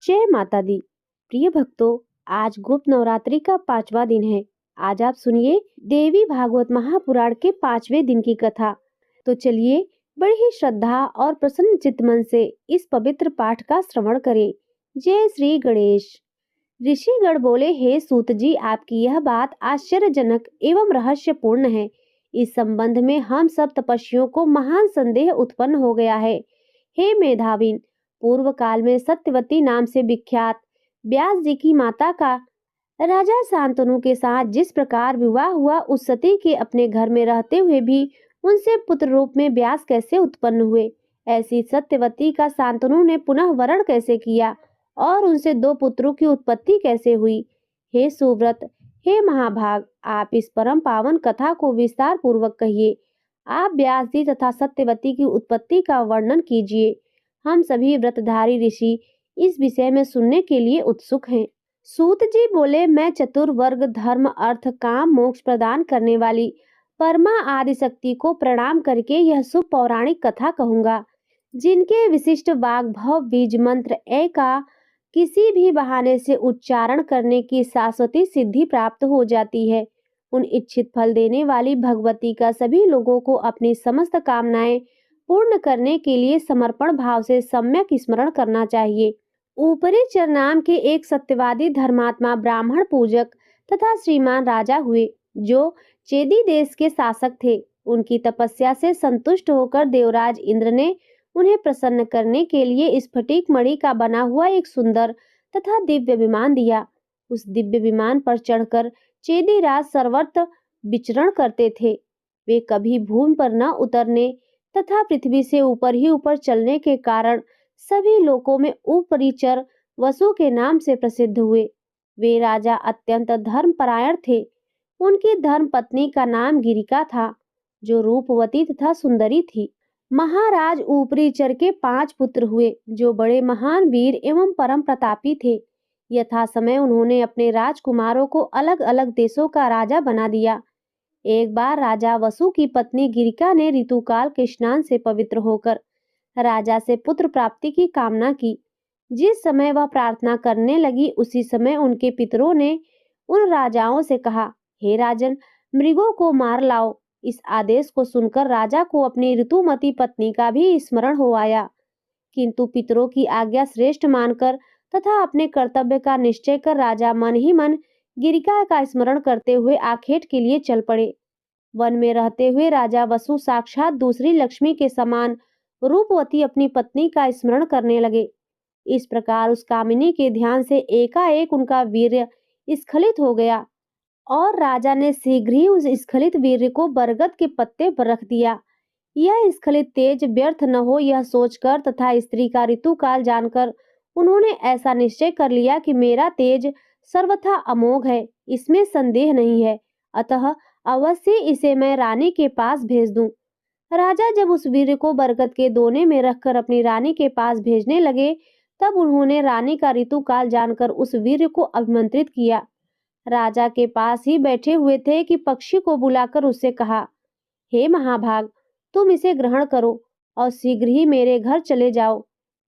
जय माता दी। प्रिय भक्तों, आज गुप्त नवरात्रि का 5वां दिन है। आज आप सुनिए देवी भागवत महापुराण के 5वें दिन की कथा। तो चलिए बड़ी ही श्रद्धा और प्रसन्न चित्त मन से इस पवित्र पाठ का श्रवण करें। जय श्री गणेश। ऋषिगण बोले, हे सूत जी, आपकी यह बात आश्चर्यजनक एवं रहस्यपूर्ण है। इस संबंध में हम सब तपस्वियों को महान संदेह उत्पन्न हो गया है। हे मेधाविन, पूर्व काल में सत्यवती नाम से विख्यात व्यास जी की माता का राजा शांतनु के साथ जिस प्रकार विवाह हुआ, उस सती के अपने घर में रहते हुए भी उनसे पुत्र रूप में व्यास कैसे उत्पन्न हुए, ऐसी सत्यवती का शांतनु ने पुनः वरण कैसे किया और उनसे 2 पुत्रों की उत्पत्ति कैसे हुई। हे सुव्रत, हे महाभाग, आप इस परम पावन कथा को विस्तार पूर्वक कहिए। आप व्यास जी तथा सत्यवती की उत्पत्ति का वर्णन कीजिए। हम सभी व्रतधारी ऋषि इस विषय में सुनने के लिए उत्सुक हैं। सूत जी बोले, मैं चतुर्वर्ग धर्म अर्थ काम मोक्ष प्रदान करने वाली परमा आदि शक्ति को प्रणाम करके यह शुभ पौराणिक कथा कहूंगा, जिनके विशिष्ट वाग भव बीज मंत्र ए का किसी भी बहाने से उच्चारण करने की शाश्वती सिद्धि प्राप्त हो जाती है। उन इच्छित फल देने वाली भगवती का सभी लोगों को अपनी समस्त कामनाएं पूर्ण करने के लिए समर्पण भाव से सम्यक स्मरण करना चाहिए। ऊपरी चरनाम के एक सत्यवादी धर्मात्मा ब्राह्मण पूजक तथा श्रीमान राजा हुए, जो चेदी देश के शासक थे। उनकी तपस्या से संतुष्ट होकर देवराज इंद्र ने उन्हें प्रसन्न करने के लिए स्फटिक मणि का बना हुआ एक सुंदर तथा दिव्य विमान दिया। उस दिव्य विमान पर चढ़कर चेदी राज सर्वत्र विचरण करते थे। वे कभी भूमि पर न उतरने तथा पृथ्वी से ऊपर ही ऊपर चलने के कारण सभी लोकों में उपरिचर वसु के नाम से प्रसिद्ध हुए। वे राजा अत्यंत धर्मपरायण थे। उनकी धर्म पत्नी का नाम गिरिका था, जो रूपवती तथा सुंदरी थी। महाराज उपरिचर के 5 पुत्र हुए, जो बड़े महान वीर एवं परम प्रतापी थे। यथा समय उन्होंने अपने राजकुमारों को अलग अलग देशों का राजा बना दिया। एक बार राजा वसु की पत्नी गिरिका ने ऋतुकाल के स्नान से पवित्र होकर राजा से पुत्र प्राप्ति की कामना की। जिस समय वह प्रार्थना करने लगी, उसी समय उनके पितरों ने उन राजाओं से कहा, हे राजन, मृगों को मार लाओ। इस आदेश को सुनकर राजा को अपनी ऋतुमती पत्नी का भी स्मरण हो आया, किंतु पितरों की आज्ञा श्रेष्ठ मानकर तथा अपने कर्तव्य का निश्चय कर राजा मन ही मन गिरिका का स्मरण करते हुए आखेट के लिए चल पड़े। वन में रहते हुए राजा वसु साक्षात दूसरी लक्ष्मी के समान रूपवती अपनी पत्नी का स्मरण करने लगे। इस प्रकार उस कामिनी के ध्यान से एकाएक उनका वीर्य स्खलित हो गया और राजा ने शीघ्र ही उस स्खलित वीर्य को बरगद के पत्ते पर रख दिया। यह स्खलित तेज व्यर्थ न हो, यह सोचकर तथा स्त्री का ऋतुकाल जानकर उन्होंने ऐसा निश्चय कर लिया कि मेरा तेज सर्वथा अमोघ है, इसमें संदेह नहीं है, अतः अवश्य इसे मैं रानी के पास भेज दूं। राजा जब उस वीर्य को बरगद के दोने में रखकर अपनी रानी के पास भेजने लगे, तब उन्होंने रानी का ऋतुकाल जानकर उस वीर्य को अभिमंत्रित किया। राजा के पास ही बैठे हुए थे कि पक्षी को बुलाकर उससे कहा, हे महाभाग, तुम इसे ग्रहण करो और शीघ्र ही मेरे घर चले जाओ।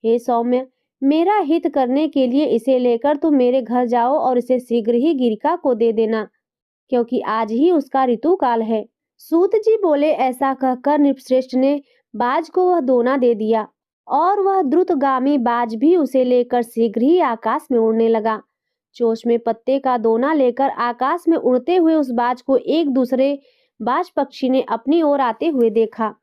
हे सौम्य, मेरा हित करने के लिए इसे लेकर तुम मेरे घर जाओ और इसे शीघ्र ही गिरिका को दे देना, क्योंकि आज ही उसका ऋतुकाल है। सूत जी बोले, ऐसा कहकर नृपश्रेष्ठ ने बाज को वह दोना दे दिया और वह द्रुतगामी बाज भी उसे लेकर शीघ्र ही आकाश में उड़ने लगा। चोंच में पत्ते का दोना लेकर आकाश में उड़ते हुए उस बाज को एक दूसरे बाज पक्षी ने अपनी ओर आते हुए देखा।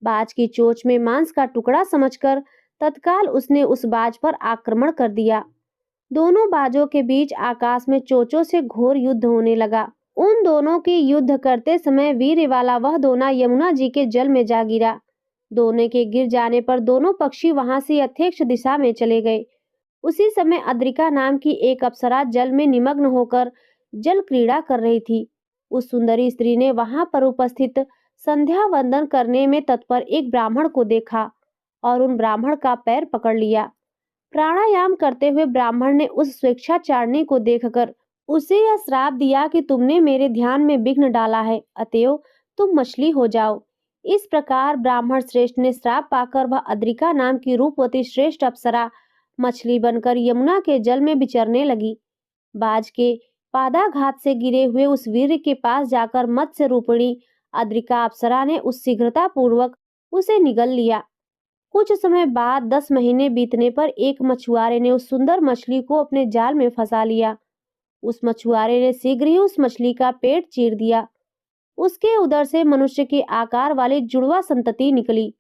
बाज की चोंच में मांस का टुकड़ा समझकर तत्काल उसने उस बाज पर आक्रमण कर दिया। दोनों बाजों के बीच आकाश में चोंचों से घोर युद्ध होने लगा। उन दोनों के युद्ध करते समय वीर्य वाला वह दोना यमुना जी के जल में जा गिरा। दोने के गिर जाने पर दोनों पक्षी वहां से यथेक्ष दिशा में चले गए। उसी समय अद्रिका नाम की एक अप्सरा जल में निमग्न होकर जल क्रीड़ा कर रही थी। उस सुंदरी स्त्री ने वहां पर उपस्थित संध्या वंदन करने में तत्पर एक ब्राह्मण को देखा और उन ब्राह्मण का पैर पकड़ लिया। प्राणायाम करते हुए ब्राह्मण ने उस स्वेच्छाचारिणी को देखकर उसे यह श्राप दिया कि तुमने मेरे ध्यान में विघ्न डाला है, अतएव तुम मछली हो जाओ। इस प्रकार ब्राह्मण श्रेष्ठ ने श्राप पाकर वह अद्रिका नाम की रूपवती श्रेष्ठ अप्सरा मछली बनकर यमुना के जल में विचरने लगी। बाज के पादाघात से गिरे हुए उस वीर के पास जाकर मत्स्य रूपिणी अद्रिका अप्सरा ने उस शीघ्रता पूर्वक उसे निगल लिया। कुछ समय बाद 10 महीने बीतने पर एक मछुआरे ने उस सुंदर मछली को अपने जाल में फंसा लिया। उस मछुआरे ने शीघ्र ही उस मछली का पेट चीर दिया। उसके उदर से मनुष्य के आकार वाली जुड़वा संतति निकली।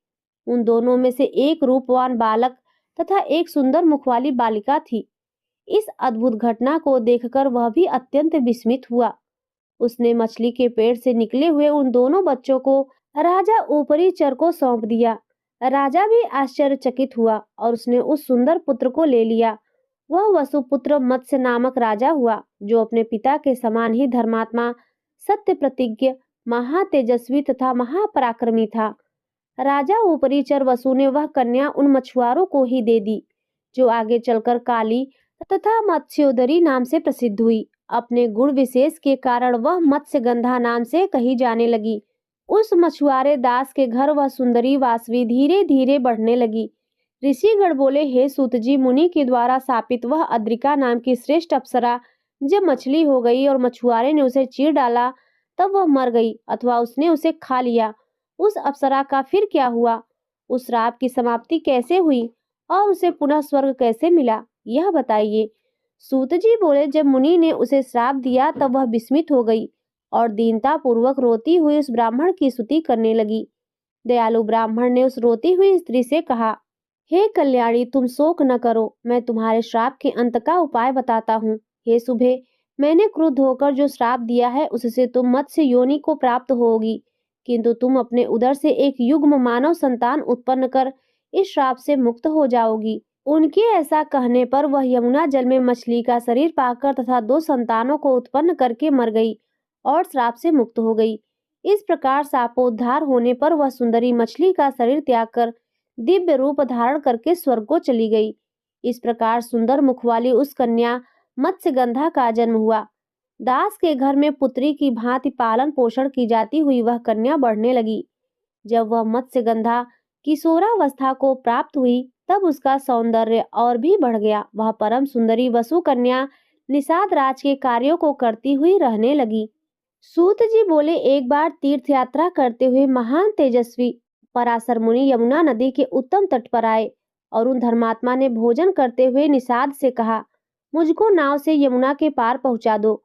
उन दोनों में से एक रूपवान बालक तथा एक सुंदर मुख वाली बालिका थी। इस अद्भुत घटना को देखकर वह भी अत्यंत विस्मित हुआ। उसने मछली के पेट से निकले हुए उन दोनों बच्चों को राजा ऊपरीचर को सौंप दिया। राजा भी आश्चर्यचकित हुआ और उसने उस सुंदर पुत्र को ले लिया। वह वसुपुत्र मत्स्य नामक राजा हुआ, जो अपने पिता के समान ही धर्मात्मा, सत्य प्रतिज्ञ, महातेजस्वी तथा महापराक्रमी था। राजा ऊपरीचर वसु ने वह कन्या उन मछुआरों को ही दे दी, जो आगे चलकर काली तथा मत्स्योदरी नाम से प्रसिद्ध हुई। अपने गुण विशेष के कारण वह मत्स्यगंधा नाम से कही जाने लगी। उस मछुआरे दास के घर वह सुंदरी वासवी धीरे धीरे बढ़ने लगी। ऋषिगण बोले, हे सूत जी, मुनि के द्वारा स्थापित वह अद्रिका नाम की श्रेष्ठ अप्सरा जब मछली हो गई और मछुआरे ने उसे चीर डाला, तब वह मर गई अथवा उसने उसे खा लिया। उस अप्सरा का फिर क्या हुआ? उस श्राप की समाप्ति कैसे हुई और उसे पुनः स्वर्ग कैसे मिला, यह बताइए। सूत जी बोले, जब मुनि ने उसे श्राप दिया तब वह विस्मित हो गई और दीनता पूर्वक रोती हुई उस ब्राह्मण की स्तुति करने लगी। दयालु ब्राह्मण ने उस रोती हुई स्त्री से कहा, हे कल्याणी, तुम शोक न करो, मैं तुम्हारे श्राप के अंत का उपाय बताता हूँ। हे शुभे, मैंने क्रुद्ध होकर जो श्राप दिया है उससे तुम मत्स्य योनि को प्राप्त होगी, किंतु तुम अपने उदर से एक युग्म मानव संतान उत्पन्न कर इस श्राप से मुक्त हो जाओगी। उनके ऐसा कहने पर वह यमुना जल में मछली का शरीर पाकर तथा 2 संतानों को उत्पन्न करके मर गई और श्राप से मुक्त हो गई। इस प्रकार शापोद्धार होने पर वह सुंदरी मछली का शरीर त्याग कर दिव्य रूप धारण करके स्वर्ग को चली गई। इस प्रकार सुंदर मुख वाली उस कन्या मत्स्यगंधा का जन्म हुआ। दास के घर में पुत्री की भांति पालन पोषण की जाती हुई वह कन्या बढ़ने लगी। जब वह मत्स्यगंधा किशोरावस्था को प्राप्त हुई तब उसका सौंदर्य और भी बढ़ गया। वह परम सुंदरी वसु कन्या निषाद राज के कार्यों को करती हुई रहने लगी। सूत जी बोले, एक बार तीर्थ यात्रा करते हुए महान तेजस्वी पराशर मुनि यमुना नदी के उत्तम तट पर आए और उन धर्मात्मा ने भोजन करते हुए निषाद से कहा, मुझको नाव से यमुना के पार पहुंचा दो।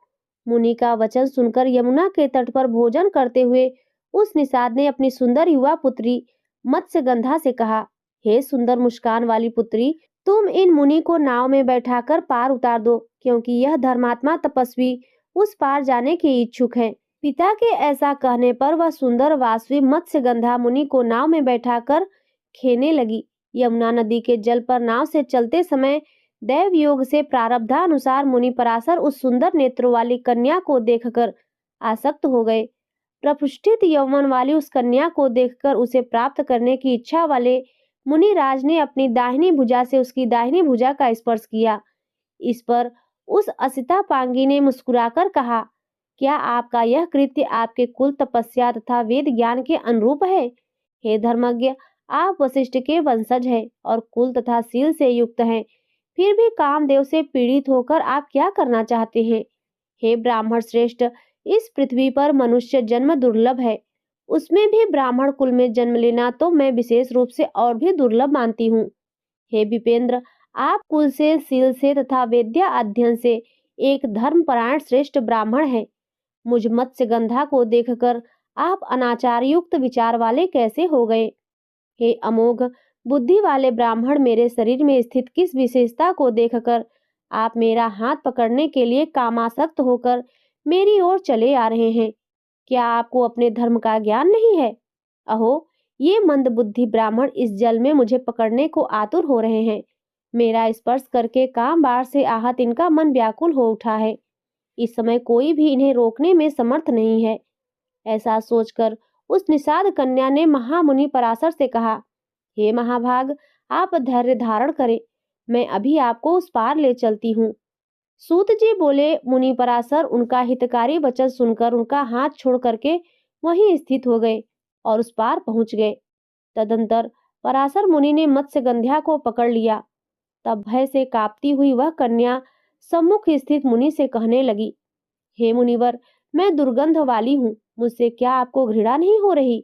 मुनि का वचन सुनकर यमुना के तट पर भोजन करते हुए उस निषाद ने अपनी सुंदर युवा पुत्री मत्स्यगंधा से कहा, हे सुंदर मुस्कान वाली पुत्री, तुम इन मुनि को नाव में बैठाकर पार उतार दो, क्योंकि यह धर्मात्मा तपस्वी उस पार जाने के इच्छुक हैं। पिता के ऐसा कहने पर वह सुंदर वासवी मत्स्यगंधा मुनि को नाव में बैठाकर खेने लगी। यमुना नदी के जल पर नाव से चलते समय दैव योग से प्रारब्धानुसार मुनि पराशर उस सुंदर नेत्रों वाली कन्या को देखकर आसक्त हो गए। प्रपुष्टित यौवन वाली उस कन्या को देखकर उसे प्राप्त करने की इच्छा वाले मुनिराज ने अपनी दाहिनी भुजा से उसकी दाहिनी भुजा का स्पर्श किया। इस पर उस असितापांगी ने मुस्कुराकर कहा, क्या आपका यह कृत्य आपके कुल तपस्या तथा वेद ज्ञान के अनुरूप है? हे धर्मज्ञ, आप वशिष्ठ के वंशज हैं और कुल तथा शील से युक्त हैं, फिर भी कामदेव से पीड़ित होकर आप क्या करना चाहते हैं? हे ब्राह्मण श्रेष्ठ, इस पृथ्वी पर मनुष्य जन्म दुर्लभ है, उसमें भी ब्राह्मण कुल में जन्म लेना तो मैं विशेष रूप से और भी दुर्लभ मानती हूँ। हे विपेंद्र, आप कुल से, शील से तथा वेद्या अध्ययन से एक धर्मपरायण श्रेष्ठ ब्राह्मण हैं। मुझ मत्स्यगंधा को देखकर आप अनाचार युक्त विचार वाले कैसे हो गए? हे अमोघ बुद्धि वाले ब्राह्मण, मेरे शरीर में स्थित किस विशेषता को देखकर आप मेरा हाथ पकड़ने के लिए कामासक्त होकर मेरी ओर चले आ रहे हैं? क्या आपको अपने धर्म का ज्ञान नहीं है? अहो, ये मंद बुद्धि ब्राह्मण इस जल में मुझे पकड़ने को आतुर हो रहे हैं। मेरा स्पर्श करके काम बाढ़ से आहत इनका मन व्याकुल हो उठा है। इस समय कोई भी इन्हें रोकने में समर्थ नहीं है। ऐसा सोचकर उस निषाद कन्या ने महामुनि पराशर से कहा, हे महाभाग, आप धैर्य धारण करें, मैं अभी आपको उस पार ले चलती हूँ। सूत जी बोले, मुनि पराशर उनका हितकारी वचन सुनकर उनका हाथ छोड़ करके वहीं स्थित हो गए और उस पार पहुंच गए। तदंतर पराशर मुनि ने मत्स्यगंध्या को पकड़ लिया। तब भय से कांपती हुई वह कन्या सम्मुख स्थित मुनि से कहने लगी, हे मुनिवर, मैं दुर्गंध वाली हूँ, मुझसे क्या आपको घृणा नहीं हो रही?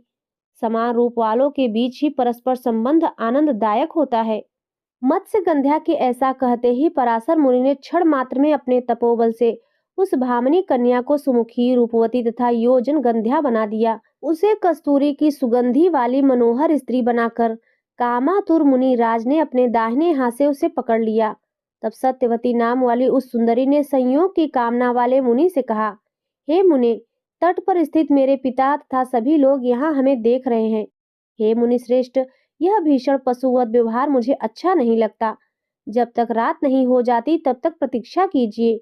समान रूप वालों के बीच ही परस्पर संबंध आनंददायक होता है। मत्स्यगंध्या के ऐसा कहते ही पराशर मुनि ने क्षण मात्र में अपने तपोबल से उस भामिनी कन्या को सुमुखी, रूपवती तथा योजन गंध्या बना दिया। उसे कस्तूरी की सुगंधी वाली मनोहर स्त्री बनाकर कामातुर मुनि राज ने अपने दाहिने हाथ से उसे पकड़ लिया। तब सत्यवती नाम वाली उस सुंदरी ने संयोग की कामना वाले मुनि से कहा, हे मुने, तट पर स्थित मेरे पिता तथा सभी लोग यहाँ हमें देख रहे हैं। हे मुनि श्रेष्ठ, यह भीषण पशुवत व्यवहार मुझे अच्छा नहीं लगता। जब तक रात नहीं हो जाती तब तक प्रतीक्षा कीजिए।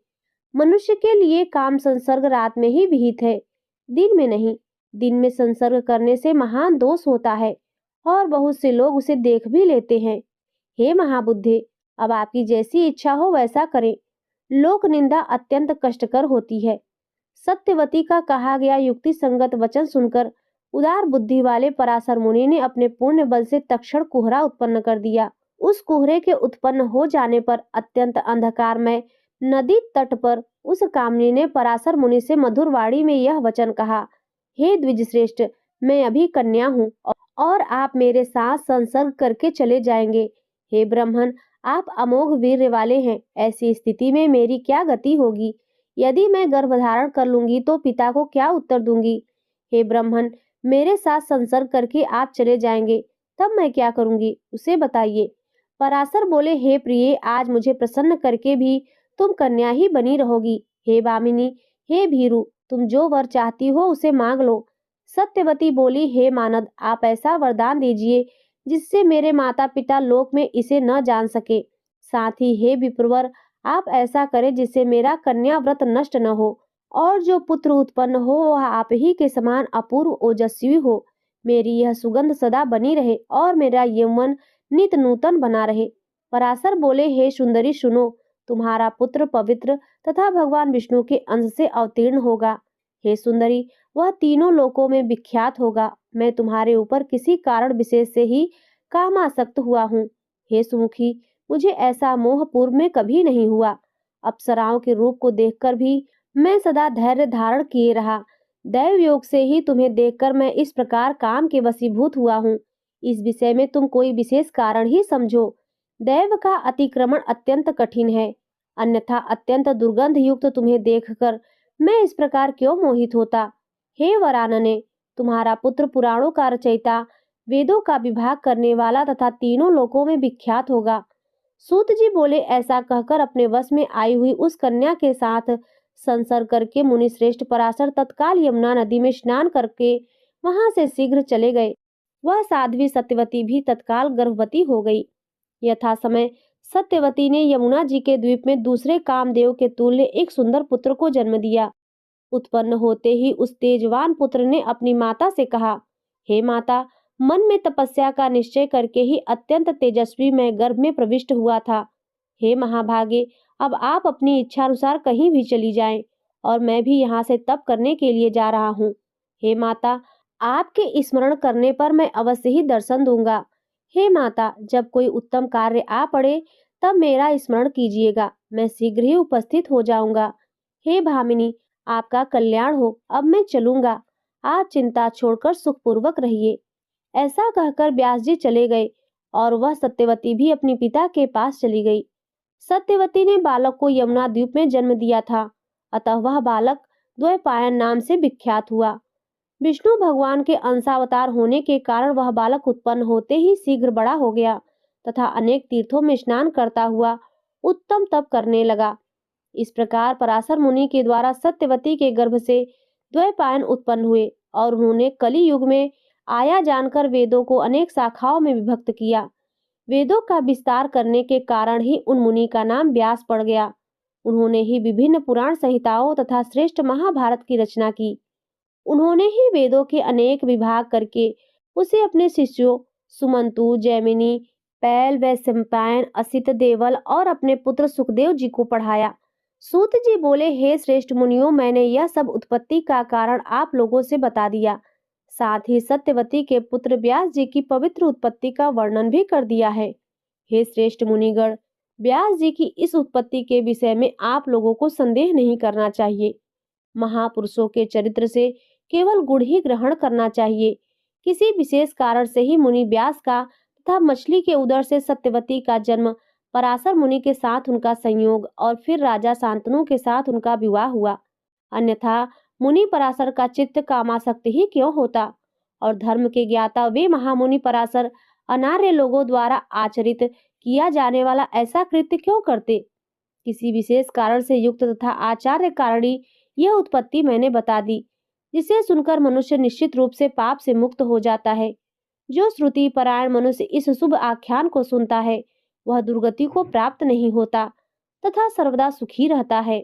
मनुष्य के लिए काम संसर्ग रात में ही विहित है, दिन में नहीं। दिन में संसर्ग करने से महान दोष होता है और बहुत से लोग उसे देख भी लेते हैं। हे महाबुद्धे, अब आपकी जैसी इच्छा हो वैसा करें। लोक निंदा अत्यंत कष्टकर होती है। सत्यवती का कहा गया युक्ति संगत वचन सुनकर उदार बुद्धि वाले पराशर मुनि ने अपने पूर्ण बल से तक्षण कोहरा उत्पन्न कर दिया। उस कोहरे के उत्पन्न हो जाने पर अत्यंत अंधकारमय नदी तट पर उस कामनी ने पराशर मुनि से मधुर वाणी में यह वचन कहा, हे द्विज श्रेष्ठ, मैं अभी कन्या हूँ और आप मेरे साथ संसर्ग करके चले जाएंगे। हे ब्राह्मण, आप अमोघ वीर्य वाले हैं, ऐसी स्थिति में मेरी क्या गति होगी? यदि मैं गर्भ धारण कर लूंगी तो पिता को क्या उत्तर दूंगी? हे ब्राह्मण, मेरे साथ संसर्ग करके आप चले जाएंगे, तब मैं क्या करूंगी, उसे बताइए। पराशर बोले, हे प्रिय, आज मुझे प्रसन्न करके भी तुम कन्या ही बनी रहोगी। हे वामिनी, हे भीरु, तुम जो वर चाहती हो उसे मांग लो। सत्यवती बोली, हे मानद, आप ऐसा वरदान दीजिए जिससे मेरे माता पिता लोक में इसे न जान सके। साथ ही हे विप्रवर, आप ऐसा करें जिससे मेरा कन्या व्रत नष्ट न हो और जो पुत्र उत्पन्न हो वह आप ही के समान अपूर्व ओजस्वी हो। मेरी यह सुगंध सदा बनी रहे और मेरा यौवन नित नूतन बना रहे। पराशर बोले, हे सुंदरी सुनो, तुम्हारा पुत्र पवित्र तथा भगवान विष्णु के अंश से अवतीर्ण होगा। हे सुंदरी, वह तीनों लोकों में विख्यात होगा। मैं तुम्हारे ऊपर किसी कारण विशेष से ही कामासक्त हुआ हूँ। हे सुमुखी, मुझे ऐसा मोह पूर्व में कभी नहीं हुआ। अप्सराओं के रूप को देखकर भी मैं सदा धैर्य धारण किए रहा। दैव योग से ही तुम्हें देखकर मैं इस प्रकार काम के वशीभूत हुआ हूँ। इस विषय में तुम कोई विशेष कारण ही समझो। दैव का अतिक्रमण अत्यंत कठिन है, अन्यथा अत्यंत दुर्गंध युक्त तुम्हें देखकर मैं इस प्रकार क्यों मोहित होता। हे वरानने, तुम्हारा पुत्र पुराणों का रचयिता, वेदों का विभाग करने वाला तथा तीनों लोकों में विख्यात होगा। सूत जी बोले, ऐसा कहकर अपने वश में आई हुई उस कन्या के साथ संसर्ग करके मुनि श्रेष्ठ पराशर तत्काल यमुना नदी में स्नान करके वहां से शीघ्र चले गए। वह साध्वी सत्यवती भी तत्काल गर्भवती हो गई। यथा समय सत्यवती ने यमुना जी के द्वीप में दूसरे कामदेव के तुल्य एक सुंदर पुत्र को जन्म दिया। उत्पन्न होते ही उस तेजवान पुत्र ने अपनी माता से कहा, हे माता, मन में तपस्या का निश्चय करके ही अत्यंत तेजस्वी मैं गर्भ में प्रविष्ट हुआ था। हे महाभागे, अब आप अपनी इच्छानुसार कहीं भी चली जाएं और मैं भी यहाँ से तप करने के लिए जा रहा हूँ। हे माता, आपके स्मरण करने पर मैं अवश्य ही दर्शन दूंगा। हे माता, जब कोई उत्तम कार्य आ पड़े तब मेरा स्मरण कीजिएगा, मैं शीघ्र ही उपस्थित हो जाऊंगा। हे भामिनी, आपका कल्याण हो, अब मैं चलूंगा। आप चिंता छोड़कर सुखपूर्वक रहिए। ऐसा कहकर व्यास जी चले गए और वह सत्यवती भी अपने पिता के पास चली गई। सत्यवती ने बालक को यमुना द्वीप में जन्म दिया था, अतः वह बालक द्वैपायन नाम से विख्यात हुआ। विष्णु भगवान के अंशावतार होने के कारण वह बालक उत्पन्न होते ही शीघ्र बड़ा हो गया तथा अनेक तीर्थों में स्नान करता हुआ उत्तम तप करने लगा। इस प्रकार पराशर मुनि के द्वारा सत्यवती के गर्भ से द्वैपायन उत्पन्न हुए और उन्होंने कली युग में आया जानकर वेदों को अनेक शाखाओं में विभक्त किया। वेदों का विस्तार करने के कारण ही उन मुनि का नाम व्यास पड़ गया। उन्होंने ही विभिन्न पुराण संहिताओं तथा श्रेष्ठ महाभारत की रचना की। उन्होंने ही वेदों के अनेक विभाग करके उसे अपने शिष्यों सुमंतु, जैमिनी, पैल, वैशंपायन, असित, देवल और अपने पुत्र सुखदेव जी को पढ़ाया। सूत जी बोले, हे श्रेष्ठ मुनियों, मैंने यह सब उत्पत्ति का कारण आप लोगों से बता दिया। साथ ही सत्यवती के पुत्र व्यास जी की पवित्र उत्पत्ति का वर्णन भी कर दिया है। हे श्रेष्ठ मुनिगण, व्यास जी की इस उत्पत्ति के विषय में आप लोगों को संदेह नहीं करना चाहिए। महापुरुषों के चरित्र से केवल गुण ही ग्रहण करना चाहिए। किसी विशेष कारण से ही मुनि व्यास का तथा मछली के उदर से सत्यवती का जन्म, पराशर मुनि के साथ उनका संयोग और फिर राजा शांतनु के साथ उनका विवाह हुआ। अन्यथा मुनि पराशर का चित्त कामासक्त ही क्यों होता? और धर्म के ज्ञाता वे महामुनि पराशर अनार्य लोगों द्वारा आचरित किया जाने वाला ऐसा कृत्य क्यों करते? किसी विशेष कारण से युक्त तथा आचार्य कारणी यह उत्पत्ति मैंने बता दी, जिसे सुनकर मनुष्य निश्चित रूप से पाप से मुक्त हो जाता है। जो श्रुति परायण मनुष्य इस शुभ आख्यान को सुनता है, वह दुर्गति को प्राप्त नहीं होता तथा सर्वदा सुखी रहता है।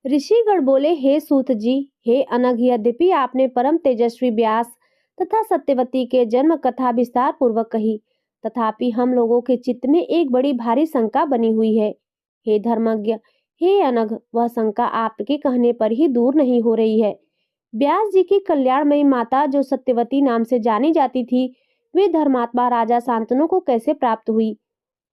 ऋषिगण बोले, हे सूत जी, हे अनघ, यद्यपि आपने परम तेजस्वी व्यास तथा सत्यवती के जन्म कथा विस्तार पूर्वक कही, तथापि हम लोगों के चित्त में एक बड़ी भारी शंका बनी हुई है। हे धर्मज्ञ, हे अनघ, वह शंका आपके कहने पर ही दूर नहीं हो रही है। व्यास जी की कल्याणमयी माता जो सत्यवती नाम से जानी जाती थी, वे धर्मात्मा राजा शांतनु को कैसे प्राप्त हुई?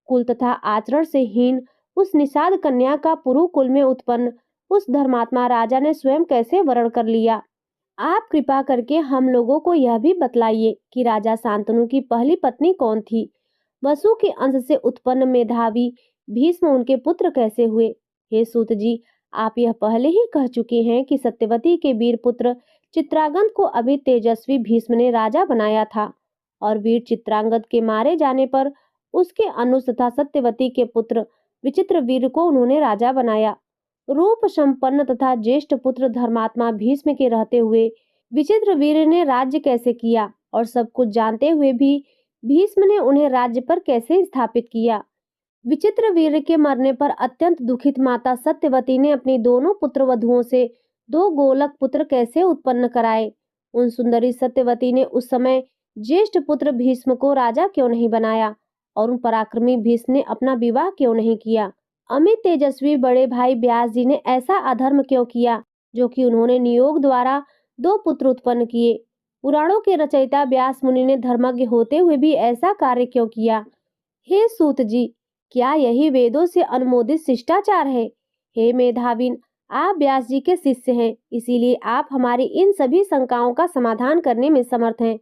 कुल तथा आचरण से हीन उस निषाद कन्या का पुरु कुल में उत्पन्न उस धर्मात्मा राजा ने स्वयं कैसे वरण कर लिया? आप कृपा करके हम लोगों को यह भी बतलाइए कि राजा शांतनु की पहली पत्नी कौन थी? वसु के अंश से उत्पन्न मेधावी भीष्म उनके पुत्र कैसे हुए? हे सूत जी, आप यह पहले ही कह चुके हैं कि सत्यवती के वीर पुत्र चित्रांगद को अभी तेजस्वी भीष्म ने राजा बनाया था, और वीर चित्रांगद के मारे जाने पर उसके अनुज तथा सत्यवती के पुत्र विचित्र वीर को उन्होंने राजा बनाया। रूप संपन्न तथा ज्येष्ठ पुत्र धर्मात्मा भीष्म के रहते हुए विचित्र वीर ने राज्य कैसे किया? और सब कुछ जानते हुए भी भीष्म ने उन्हें राज्य पर कैसे स्थापित किया? विचित्र वीर के मरने पर अत्यंत दुखित माता सत्यवती ने अपनी दोनों पुत्र वधुओं से दो गोलक पुत्र कैसे उत्पन्न कराए? उन सुंदरी सत्यवती ने उस समय ज्येष्ठ पुत्र भीष्म को राजा क्यों नहीं बनाया? और उन पराक्रमी भीष्म ने अपना विवाह क्यों नहीं किया? अमित तेजस्वी बड़े भाई व्यास जी ने ऐसा अधर्म क्यों किया, जो कि उन्होंने नियोग द्वारा दो पुत्र उत्पन्न किए? पुराणों के रचयिता व्यास मुनि ने धर्मज्ञ होते हुए भी ऐसा कार्य क्यों किया? हे सूत जी, क्या यही वेदों से अनुमोदित शिष्टाचार है? हे मेधाविन, आप व्यास जी के शिष्य हैं, इसीलिए आप हमारी इन सभी शंकाओं का समाधान करने में समर्थ हैं।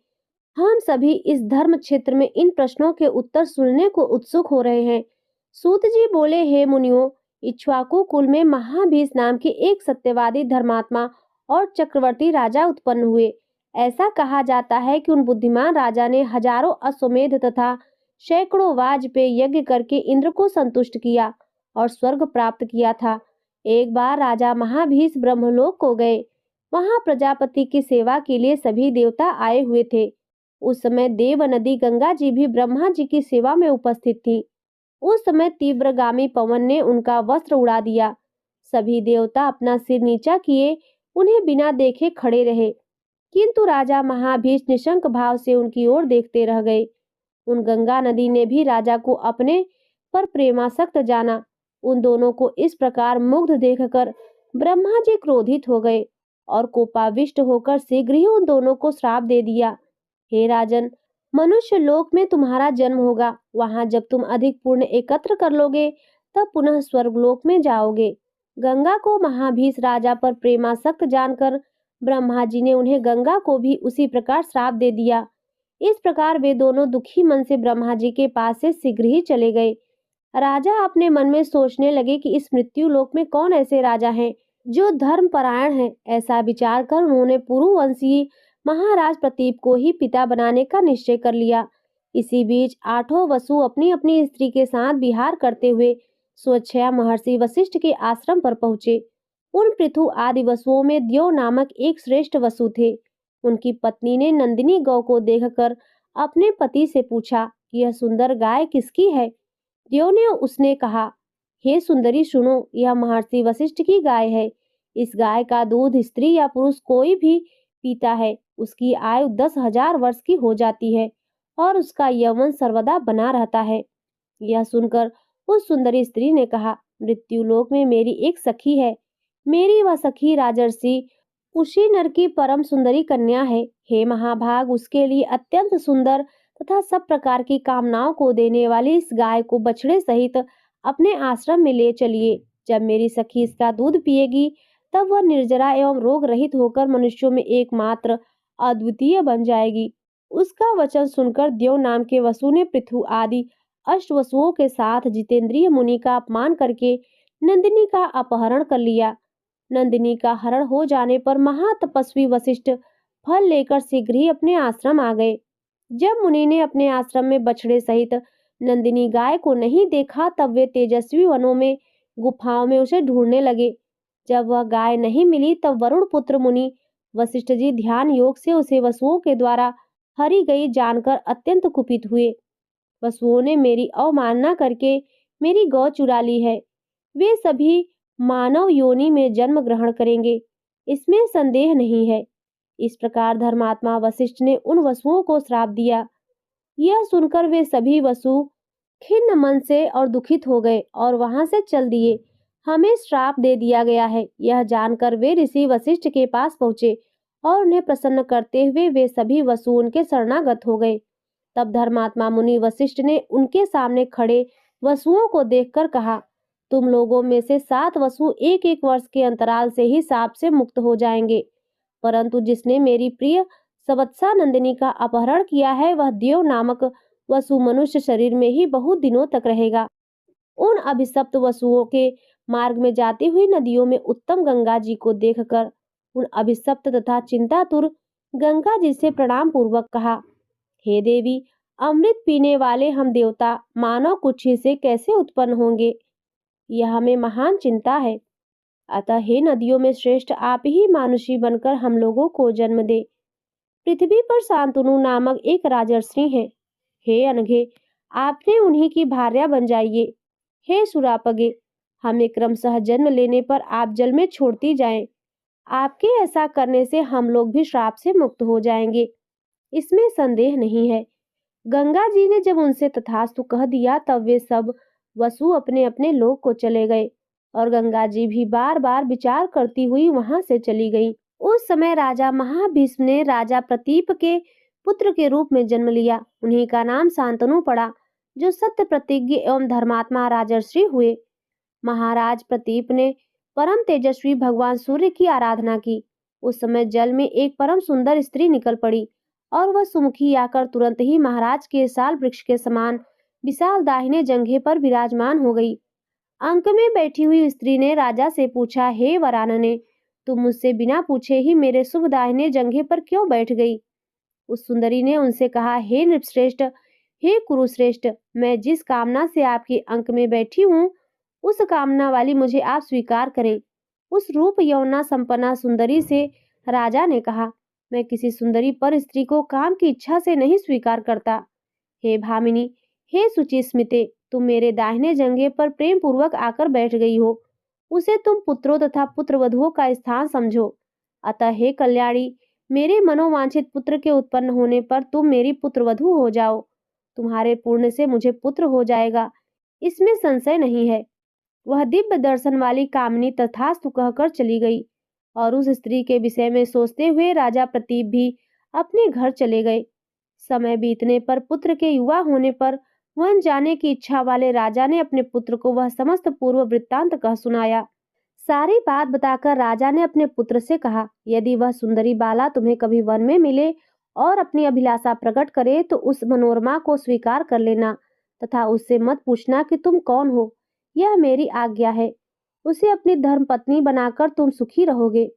हम सभी इस धर्म क्षेत्र में इन प्रश्नों के उत्तर सुनने को उत्सुक हो रहे हैं। सूत जी बोले, हे मुनियों, इक्ष्वाकु कुल में महाभीष नाम के एक सत्यवादी धर्मात्मा और चक्रवर्ती राजा उत्पन्न हुए। ऐसा कहा जाता है कि उन बुद्धिमान राजा ने हजारों अश्वमेध तथा सैकड़ों वाजपेय यज्ञ करके इंद्र को संतुष्ट किया और स्वर्ग प्राप्त किया था। एक बार राजा महाभीष ब्रह्मलोक को गए। वहां प्रजापति की सेवा के लिए सभी देवता आए हुए थे। उस समय देव नदी गंगा जी भी ब्रह्मा जी की सेवा में उपस्थित थी। उस समय तीव्रगामी पवन ने उनका वस्त्र उड़ा दिया। सभी देवता अपना सिर नीचा किए उन्हें बिना देखे खड़े रहे, किंतु राजा महाभीष निशंक भाव से उनकी ओर देखते रह गए। उन गंगा नदी ने भी राजा को अपने पर प्रेमासक्त जाना। उन दोनों को इस प्रकार मुग्ध देखकर ब्रह्मा जी क्रोधित हो गए और कोपाविष्ट होकर शीघ्र ही उन दोनों को श्राप दे दिया। हे राजन, मनुष्य लोक में तुम्हारा जन्म होगा। वहां जब तुम अधिक पुण्य एकत्र कर लोगे, तब पुनः स्वर्गलोक में जाओगे। गंगा को महाभीष राजा पर प्रेमासक्त जानकर ब्रह्मा जी ने उन्हें गंगा को भी उसी प्रकार श्राप दे दिया। इस प्रकार वे दोनों दुखी मन से ब्रह्मा जी के पास से शीघ्र ही चले गए। राजा अपने मन में सोचने लगे कि इस मृत्यु लोक में कौन ऐसे राजा हैं जो धर्म परायण हैं। ऐसा विचार कर उन्होंने पुरुवंशीय महाराज प्रतीप को ही पिता बनाने का निश्चय कर लिया। इसी बीच आठों वसु अपनी अपनी स्त्री के साथ विहार करते हुए स्वच्छया महर्षि वशिष्ठ के आश्रम पर पहुंचे। उन पृथु आदि वसुओं में द्यो नामक एक श्रेष्ठ वसु थे। उनकी पत्नी ने नंदिनी गौ को देखकर अपने पति से पूछा कि यह सुंदर गाय किसकी है? द्यो ने उसने कहा, हे सुंदरी सुनो, यह महर्षि वशिष्ठ की गाय है। इस गाय का दूध स्त्री या पुरुष कोई भी पीता है, उसकी आयु 10,000 वर्ष की हो जाती है और उसका यौवन सर्वदा बना रहता है। यह सुनकर उस सुंदरी स्त्री ने कहा, मृत्यु लोक में मेरी एक सखी है। मेरी वह सखी राजर्षि उसी नर की परम सुंदरी कन्या है। हे महाभाग, उसके लिए अत्यंत सुंदर तथा सब प्रकार की कामनाओं को देने वाली इस गाय को बछड़े सहित अपने आश्रम में ले चलिए। जब मेरी सखी इसका दूध पिएगी, तब वह निर्जरा एवं रोग रहित होकर मनुष्यों में एकमात्र अद्वितीय बन जाएगी। उसका वचन सुनकर देव नाम के वसु ने पृथु आदि अष्ट वसुओं के साथ जितेंद्रिय मुनि का अपमान करके नंदिनी का अपहरण कर लिया। नंदिनी का हरण हो जाने पर महातपस्वी वशिष्ठ फल लेकर शीघ्र ही अपने आश्रम आ गए। जब मुनि ने अपने आश्रम में बछड़े सहित नंदिनी गाय को नहीं देखा, तब वे तेजस्वी वनों में गुफाओं में उसे ढूंढने लगे। जब वह गाय नहीं मिली, तब वरुण पुत्र मुनि वशिष्ठ जी ध्यान योग से उसे वसुओं के द्वारा हरी गई जानकर अत्यंत कुपित हुए। वसुओं ने मेरी अवमानना करके मेरी गौ चुरा ली है। वे सभी मानव योनि में जन्म ग्रहण करेंगे, इसमें संदेह नहीं है। इस प्रकार धर्मात्मा वशिष्ठ ने उन वसुओं को श्राप दिया। यह सुनकर वे सभी वसु खिन्न मन से और दुखित हो गए और वहां से चल दिए। हमें श्राप दे दिया गया है, यह जानकर वे ऋषि वशिष्ठ के पास पहुंचे और उन्हें प्रसन्न करते हुए वे सभी वसु उनके शरणागत हो गए। तब धर्मात्मा मुनि वशिष्ठ ने उनके सामने खड़े वसुओं को देखकर कहा, तुम लोगों में से 7 वसु एक एक वर्ष के अंतराल से ही शाप से मुक्त हो जाएंगे, परंतु जिसने मेरी प्रिय सवत्सा नंदिनी का अपहरण किया है, वह देव नामक वसु मनुष्य शरीर में ही बहुत दिनों तक रहेगा। उन अभिशप्त वसुओं के मार्ग में जाती हुई नदियों में उत्तम गंगा जी को देखकर उन अभिशप्त तथा चिंतातुर गंगा जी से प्रणाम पूर्वक कहा, हे देवी, अमृत पीने वाले हम देवता मानव कुक्षी से कैसे उत्पन्न होंगे, यह हमें महान चिंता है। अतः हे नदियों में श्रेष्ठ, आप ही मानुषी बनकर हम लोगों को जन्म दे। पृथ्वी पर शांतनु नामक एक राजर्षि है। हे अनघे, आपने उन्हीं की भार्या बन जाइए। हे सुरापगे, हमें क्रमशः जन्म लेने पर आप जल में छोड़ती जाएं। आपके ऐसा करने से हम लोग भी श्राप से मुक्त हो जाएंगे, इसमें संदेह नहीं है। गंगा जी ने जब उनसे तथास्तु कह दिया, तब वे सब वसु अपने अपने लोक को चले गए और गंगा जी भी बार बार विचार करती हुई वहां से चली गई। उस समय राजा महाभीष्म ने राजा प्रतीप के पुत्र के रूप में जन्म लिया। उन्हीं का नाम शांतनु पड़ा, जो सत्य प्रतिज्ञ एवं धर्मात्मा राजर्षि हुए। महाराज प्रतीप ने परम तेजस्वी भगवान सूर्य की आराधना की। उस समय जल में एक परम सुंदर स्त्री निकल पड़ी और वह सुमुखी आकर तुरंत ही महाराज के साल वृक्ष के समान विशाल दाहिने जंघे पर विराजमान हो गई। अंक में बैठी हुई स्त्री ने राजा से पूछा, हे वरानने, तुम मुझसे बिना पूछे ही मेरे शुभ दाहिने जंघे पर क्यों बैठ गई? उस सुंदरी ने उनसे कहा, हे नृपश्रेष्ठ, हे कुरुश्रेष्ठ, मैं जिस कामना से आपके अंक में बैठी हूँ, उस कामना वाली मुझे आप स्वीकार करें। उस रूप यौवना संपन्ना सुंदरी से राजा ने कहा, मैं किसी सुंदरी पर स्त्री को काम की इच्छा से नहीं स्वीकार करता। हे भामिनी, हे सुचि स्मिते, तुम मेरे दाहिने जंघे पर प्रेम पूर्वक आकर बैठ गई हो, उसे तुम पुत्रों तथा पुत्रवधुओं का स्थान समझो। अतः हे कल्याणी, मेरे मनोवांछित पुत्र के उत्पन्न होने पर तुम मेरी पुत्रवधु हो जाओ। तुम्हारे पुण्य से मुझे पुत्र हो जाएगा, इसमें संशय नहीं है। वह दिव्य दर्शन वाली कामिनी तथास्तु कहकर चली गई और उस स्त्री के विषय में सोचते हुए राजा प्रतीप भी अपने घर चले गए। समय बीतने पर पुत्र के युवा होने पर वन जाने की इच्छा वाले राजा ने अपने पुत्र को वह समस्त पूर्व वृत्तांत कह सुनाया। सारी बात बताकर राजा ने अपने पुत्र से कहा, यदि वह सुंदरी बाला तुम्हें कभी वन में मिले और अपनी अभिलाषा प्रकट करे, तो उस मनोरमा को स्वीकार कर लेना तथा उससे मत पूछना कि तुम कौन हो, यह मेरी आज्ञा है। उसे अपनी धर्म पत्नी बनाकर तुम सुखी रहोगे।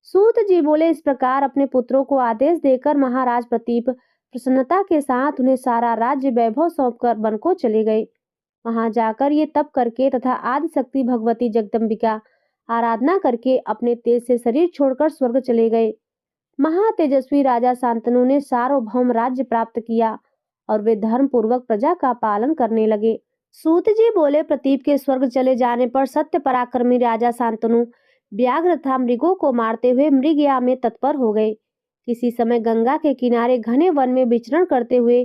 सूत जी बोले, इस प्रकार अपने पुत्रों को आदेश देकर महाराज प्रतीप प्रसन्नता के साथ उन्हें सारा राज्य वैभव सौंपकर वन को चले गए। वहां जाकर ये तप करके तथा आदि शक्ति भगवती जगदम्बिका आराधना करके अपने तेज से शरीर छोड़कर स्वर्ग चले गए। महातेजस्वी राजा शांतनु ने सार्वभौम राज्य प्राप्त किया और वे धर्म पूर्वक प्रजा का पालन करने लगे। सूत जी बोले, प्रतीप के स्वर्ग चले जाने पर सत्य पराक्रमी राजा शांतनु व्याघ्र तथा मृगों को मारते हुए मृगया में तत्पर हो गए। किसी समय गंगा के किनारे घने वन में विचरण करते हुए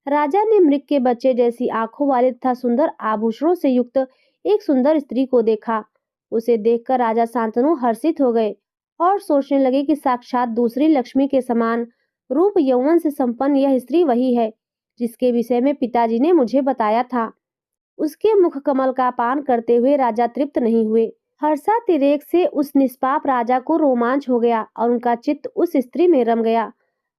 राजा ने मृग के बच्चे जैसी आंखों वाली तथा सुंदर आभूषणों से युक्त एक सुंदर स्त्री को देखा। उसे देखकर राजा शांतनु हर्षित हो गए और सोचने लगे कि साक्षात दूसरी लक्ष्मी के समान रूप यौवन से संपन्न यह स्त्री वही है जिसके विषय में पिताजी ने मुझे बताया था। उसके मुख कमल का पान करते हुए राजा तृप्त नहीं हुए। हर्षातिरेक से उस निष्पाप राजा को रोमांच हो गया और उनका चित्त उस स्त्री में रम गया।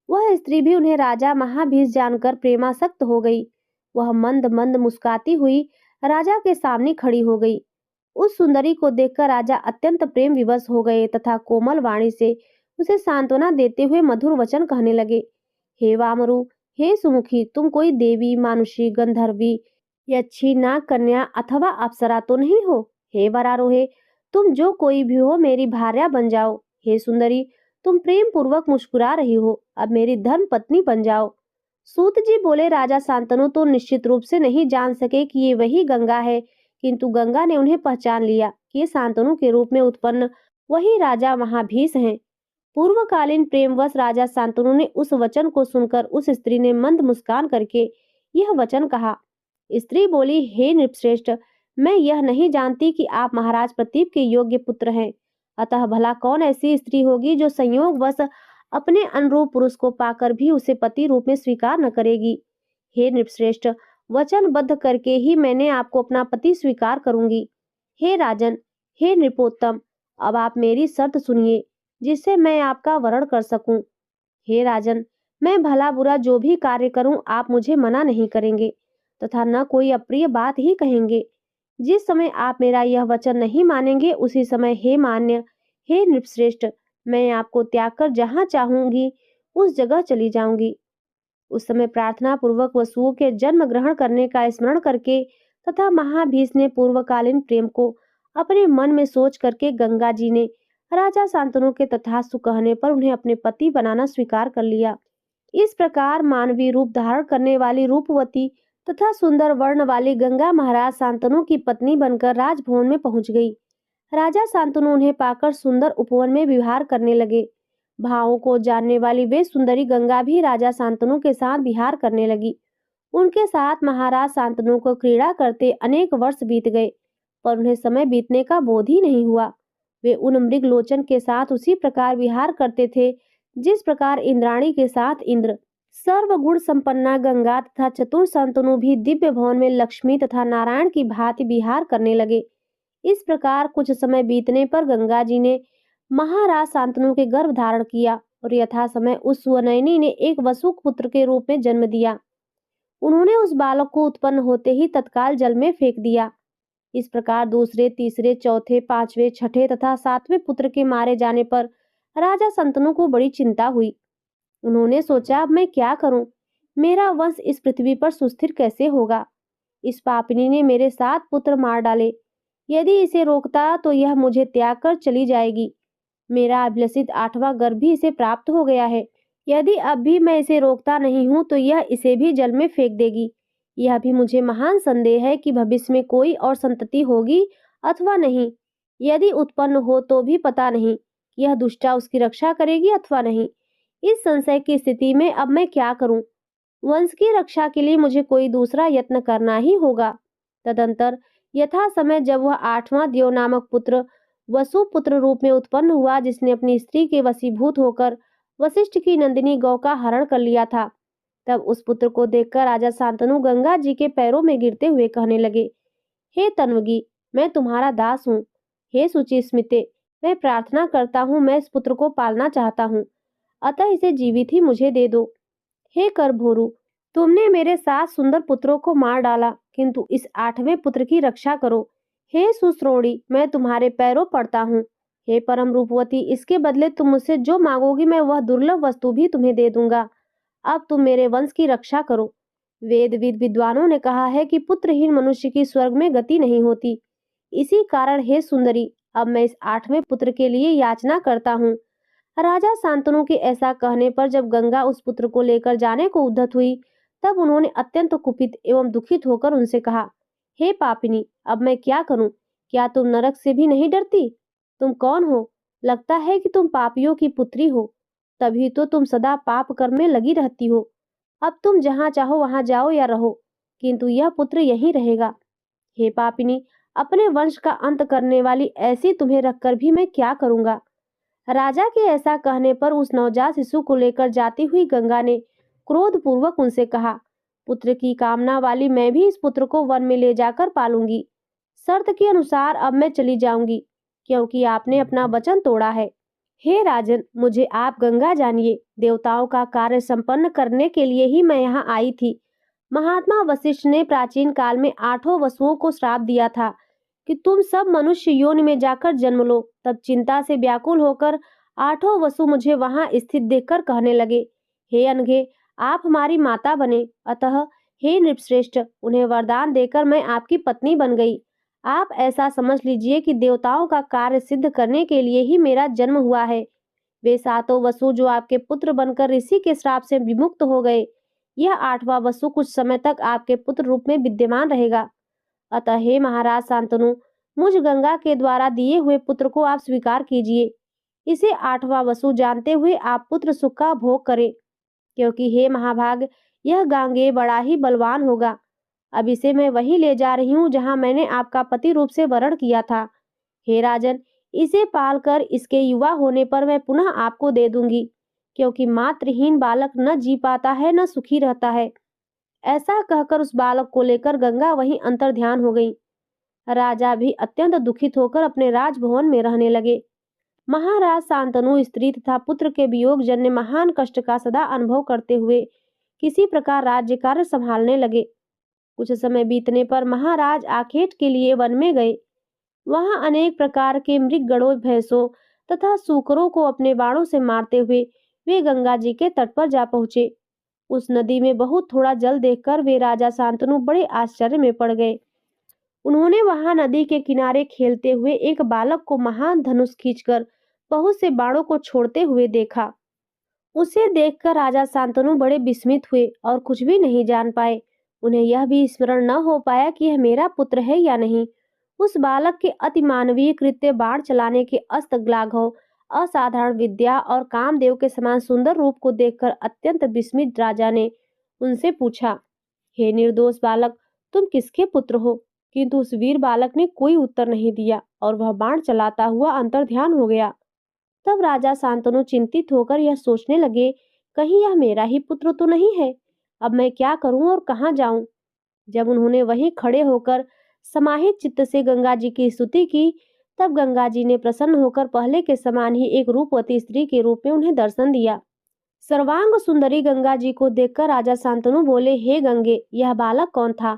वह स्त्री भी उन्हें राजा महाभीष जानकर प्रेमासक्त हो गई। वह मंद मंद मुस्कुराती हुई राजा के सामने खड़ी हो गई। उस सुंदरी को देखकर राजा अत्यंत प्रेम विवश हो गए तथा कोमल वाणी से उसे सांत्वना देते हुए मधुर वचन कहने लगे। हे वामरु, हे सुमुखी, तुम कोई देवी, मानुषी, गंधर्वी, यक्षी, नाग कन्या अथवा अप्सरा तो नहीं हो। हे वरारोहे, तुम जो कोई भी हो मेरी भार्या बन जाओ। हे सुंदरी, तुम प्रेम पूर्वक मुस्कुरा रही हो, अब मेरी धर्म पत्नी बन जाओ। सूत जी बोले, राजा शांतनु तो निश्चित रूप से नहीं जान सके कि ये वही गंगा है, किंतु गंगा ने उन्हें पहचान लिया कि ये शांतनु के रूप में उत्पन्न वही राजा महाभीष हैं। पूर्वकालीन प्रेमवश राजा शांतनु ने उस वचन को सुनकर उस स्त्री ने मंद मुस्कान करके यह वचन कहा। स्त्री बोली, हे नृपश्रेष्ठ, मैं यह नहीं जानती कि आप महाराज प्रतीप के योग्य पुत्र हैं। अतः भला कौन ऐसी स्त्री होगी जो संयोगवश अपने अनुरूप पुरुष को पाकर भी उसे पति रूप में स्वीकार न करेगी। हे नृपश्रेष्ठ, वचनबद्ध करके ही मैंने आपको अपना पति स्वीकार करूंगी। हे राजन, हे नृपोत्तम, अब आप मेरी शर्त सुनिए जिससे मैं आपका वरण कर सकूं। हे राजन, मैं भला बुरा जो भी कार्य करूं आप मुझे मना नहीं करेंगे तथा न कोई अप्रिय बात ही कहेंगे। जिस समय आप मेरा यह वचन नहीं मानेंगे उसी समय हे मान्य, हे नृपश्रेष्ठ, मैं आपको त्याग कर जहाँ चाहूंगी उस जगह चली जाऊंगी। उस समय प्रार्थना पूर्वक वसुओं के जन्म ग्रहण करने का स्मरण करके तथा महाभीष ने पूर्वकालीन प्रेम को अपने मन में सोच करके गंगा जी ने राजा शांतनु के तथास्तु कहने पर उन्हें अपने पति बनाना स्वीकार कर लिया। इस प्रकार मानवीय रूप धारण करने वाली रूपवती तथा सुंदर वर्ण वाली गंगा महाराज शांतनु की पत्नी बनकर राजभवन में पहुंच गई। राजा शांतनु उन्हें पाकर सुंदर उपवन में विहार करने लगे। भावों को जानने वाली वे सुंदरी गंगा भी राजा शांतनु के साथ विहार करने लगी। उनके साथ महाराज शांतनु को क्रीड़ा करते अनेक वर्ष बीत गए, पर उन्हें समय बीतने का बोध ही नहीं हुआ। वे उन मृग लोचन के साथ उसी प्रकार विहार करते थे जिस प्रकार इंद्राणी के साथ इंद्र। सर्वगुण संपन्ना गंगा तथा चतुर शांतनु भी दिव्य भवन में लक्ष्मी तथा नारायण की भांति विहार करने लगे। इस प्रकार कुछ समय बीतने पर गंगा जी ने महाराज शांतनु के गर्भ धारण किया और यथा समय उस सुनयनी ने एक वसुक पुत्र के रूप में जन्म दिया। उन्होंने उस बालक को उत्पन्न होते ही तत्काल जल में फेंक दिया। इस प्रकार दूसरे, तीसरे, चौथे, पांचवें, छठे तथा सातवें पुत्र के मारे जाने पर राजा शांतनु को बड़ी चिंता हुई। उन्होंने सोचा, अब मैं क्या करूं? मेरा वंश इस पृथ्वी पर सुस्थिर कैसे होगा? इस पापिनी ने मेरे 7 पुत्र मार डाले। यदि इसे रोकता तो यह मुझे त्याग कर चली जाएगी। मेरा अभिलषित 8वां गर्भ भी इसे प्राप्त हो गया है। यदि अब भी मैं इसे रोकता नहीं हूँ तो यह इसे भी जल में फेंक देगी। यह भी मुझे महान संदेह है कि भविष्य में कोई और संतति होगी अथवा नहीं। यदि उत्पन्न हो तो भी पता नहीं यह दुष्टा उसकी रक्षा करेगी अथवा नहीं। इस संशय की स्थिति में अब मैं क्या करूं? वंश की रक्षा के लिए मुझे कोई दूसरा यत्न करना ही होगा। तदंतर यथा समय जब वह 8वां देव नामक पुत्र वसु पुत्र रूप में उत्पन्न हुआ, जिसने अपनी स्त्री के वशीभूत होकर वशिष्ठ की नंदिनी गौ का हरण कर लिया था, तब उस पुत्र को देखकर राजा शांतनु गंगा जी के पैरों में गिरते हुए कहने लगे, हे तन्वगी, मैं तुम्हारा दास हूँ। हे सुचि स्मिते, मैं प्रार्थना करता हूँ, मैं इस पुत्र को पालना चाहता हूँ, अतः इसे जीवित ही मुझे दे दो। हे करभोरु, तुमने मेरे 7 सुंदर पुत्रों को मार डाला, किंतु इस 8वें पुत्र की रक्षा करो। हे सुश्रोणी, मैं तुम्हारे पैरों पड़ता हूँ। हे परम रूपवती, इसके बदले तुम मुझसे जो मांगोगी मैं वह दुर्लभ वस्तु भी तुम्हें दे दूंगा। अब तुम मेरे वंश की रक्षा करो। वेदविद विद्वानों ने कहा है कि पुत्रहीन मनुष्य की स्वर्ग में गति नहीं होती। इसी कारण हे सुंदरी, अब मैं इस 8वें पुत्र के लिए याचना करता हूँ। राजा शांतनु के ऐसा कहने पर जब गंगा उस पुत्र को लेकर जाने को उद्यत हुई, तब उन्होंने अत्यंत कुपित एवं दुखित होकर उनसे कहा, हे पापिनी, अब मैं क्या करूं? क्या तुम नरक से भी नहीं डरती? तुम कौन हो? लगता है कि तुम पापियों की पुत्री हो, तभी तो तुम सदा पाप कर्म में लगी रहती हो। अब तुम जहाँ चाहो वहां जाओ या रहो, किंतु यह पुत्र यहीं रहेगा। हे पापिनी, अपने वंश का अंत करने वाली ऐसी तुम्हें रखकर भी मैं क्या करूंगा? राजा के ऐसा कहने पर उस नवजात शिशु को लेकर जाती हुई गंगा ने क्रोधपूर्वक उनसे कहा, पुत्र की कामना वाली मैं भी इस पुत्र को वन में ले जाकर पालूंगी। शर्त के अनुसार अब मैं चली जाऊंगी, क्योंकि आपने अपना वचन तोड़ा है। हे राजन, मुझे आप गंगा जानिए। देवताओं का कार्य संपन्न करने के लिए ही मैं यहाँ आई थी। महात्मा वशिष्ठ ने प्राचीन काल में 8 वसुओं को श्राप दिया था कि तुम सब मनुष्य योनि में जाकर जन्म लो। तब चिंता से व्याकुल होकर 8 वसु मुझे वहां स्थित देखकर कहने लगे, हे अनघे, आप हमारी माता बने। अतः हे नृपश्रेष्ठ, उन्हें वरदान देकर मैं आपकी पत्नी बन गई। आप ऐसा समझ लीजिए कि देवताओं का कार्य सिद्ध करने के लिए ही मेरा जन्म हुआ है। वे 7 वसु जो आपके पुत्र बनकर ऋषि के श्राप से विमुक्त हो गए, यह 8वां वसु कुछ समय तक आपके पुत्र रूप में विद्यमान रहेगा। अतः हे महाराज शांतनु, मुझ गंगा के द्वारा दिए हुए पुत्र को आप स्वीकार कीजिए। इसे 8वां वसु जानते हुए आप पुत्र सुख का भोग करें, क्योंकि हे महाभाग, यह गांगेय बड़ा ही बलवान होगा। अब इसे मैं वहीं ले जा रही हूँ जहाँ मैंने आपका पति रूप से वरण किया था। हे राजन, इसे पालकर इसके युवा होने पर मैं पुनः आपको दे दूंगी, क्योंकि मातृहीन बालक न जी पाता है न सुखी रहता है। ऐसा कहकर उस बालक को लेकर गंगा वहीं अंतर्ध्यान हो गई। राजा भी अत्यंत दुखित होकर अपने राजभवन में रहने लगे। महाराज शांतनु स्त्री तथा पुत्र के वियोग जन्य महान कष्ट का सदा अनुभव करते हुए किसी प्रकार राज्य कार्य संभालने लगे। कुछ समय बीतने पर महाराज आखेट के लिए वन में गए। वहां अनेक प्रकार के मृग, गड़ों, भैंसों तथा सूकरों को अपने बाणों से मारते हुए वे गंगा जी के तट पर जा पहुंचे। उस नदी में बहुत थोड़ा जल देखकर वे राजा शांतनु बड़े आश्चर्य में पड़ गए। उन्होंने वहां नदी के किनारे खेलते हुए एक बालक को महान धनुष खींचकर बहुत से बाणों को छोड़ते हुए देखा। उसे देखकर राजा शांतनु बड़े विस्मित हुए और कुछ भी नहीं जान पाए। उन्हें यह भी स्मरण न हो पाया कि यह मेरा पुत्र है या नहीं। उस बालक के अति मानवीय कृत्य, बाण चलाने के अस्तग्लाघव, असाधारण विद्या और कामदेव के समान सुंदर रूप को देखकर अत्यंत विस्मित राजा ने उनसे पूछा, हे निर्दोष बालक, तुम किसके पुत्र हो? किंतु उस वीर बालक ने कोई उत्तर नहीं दिया और वह बाण चलाता हुआ अंतर्ध्यान हो गया। तब राजा शांतनु चिंतित होकर यह सोचने लगे, कहीं यह मेरा ही पुत्र तो नहीं है। अब मैं क्या करूं और कहां जाऊं? जब उन्होंने वहीं खड़े होकर समाहित चित्त से गंगा जी की स्तुति की, तब गंगा जी ने प्रसन्न होकर पहले के समान ही एक रूपवती स्त्री के रूप में उन्हें दर्शन दिया। सर्वांग सुंदरी गंगा जी को देखकर राजा शांतनु बोले, हे गंगे, यह बालक कौन था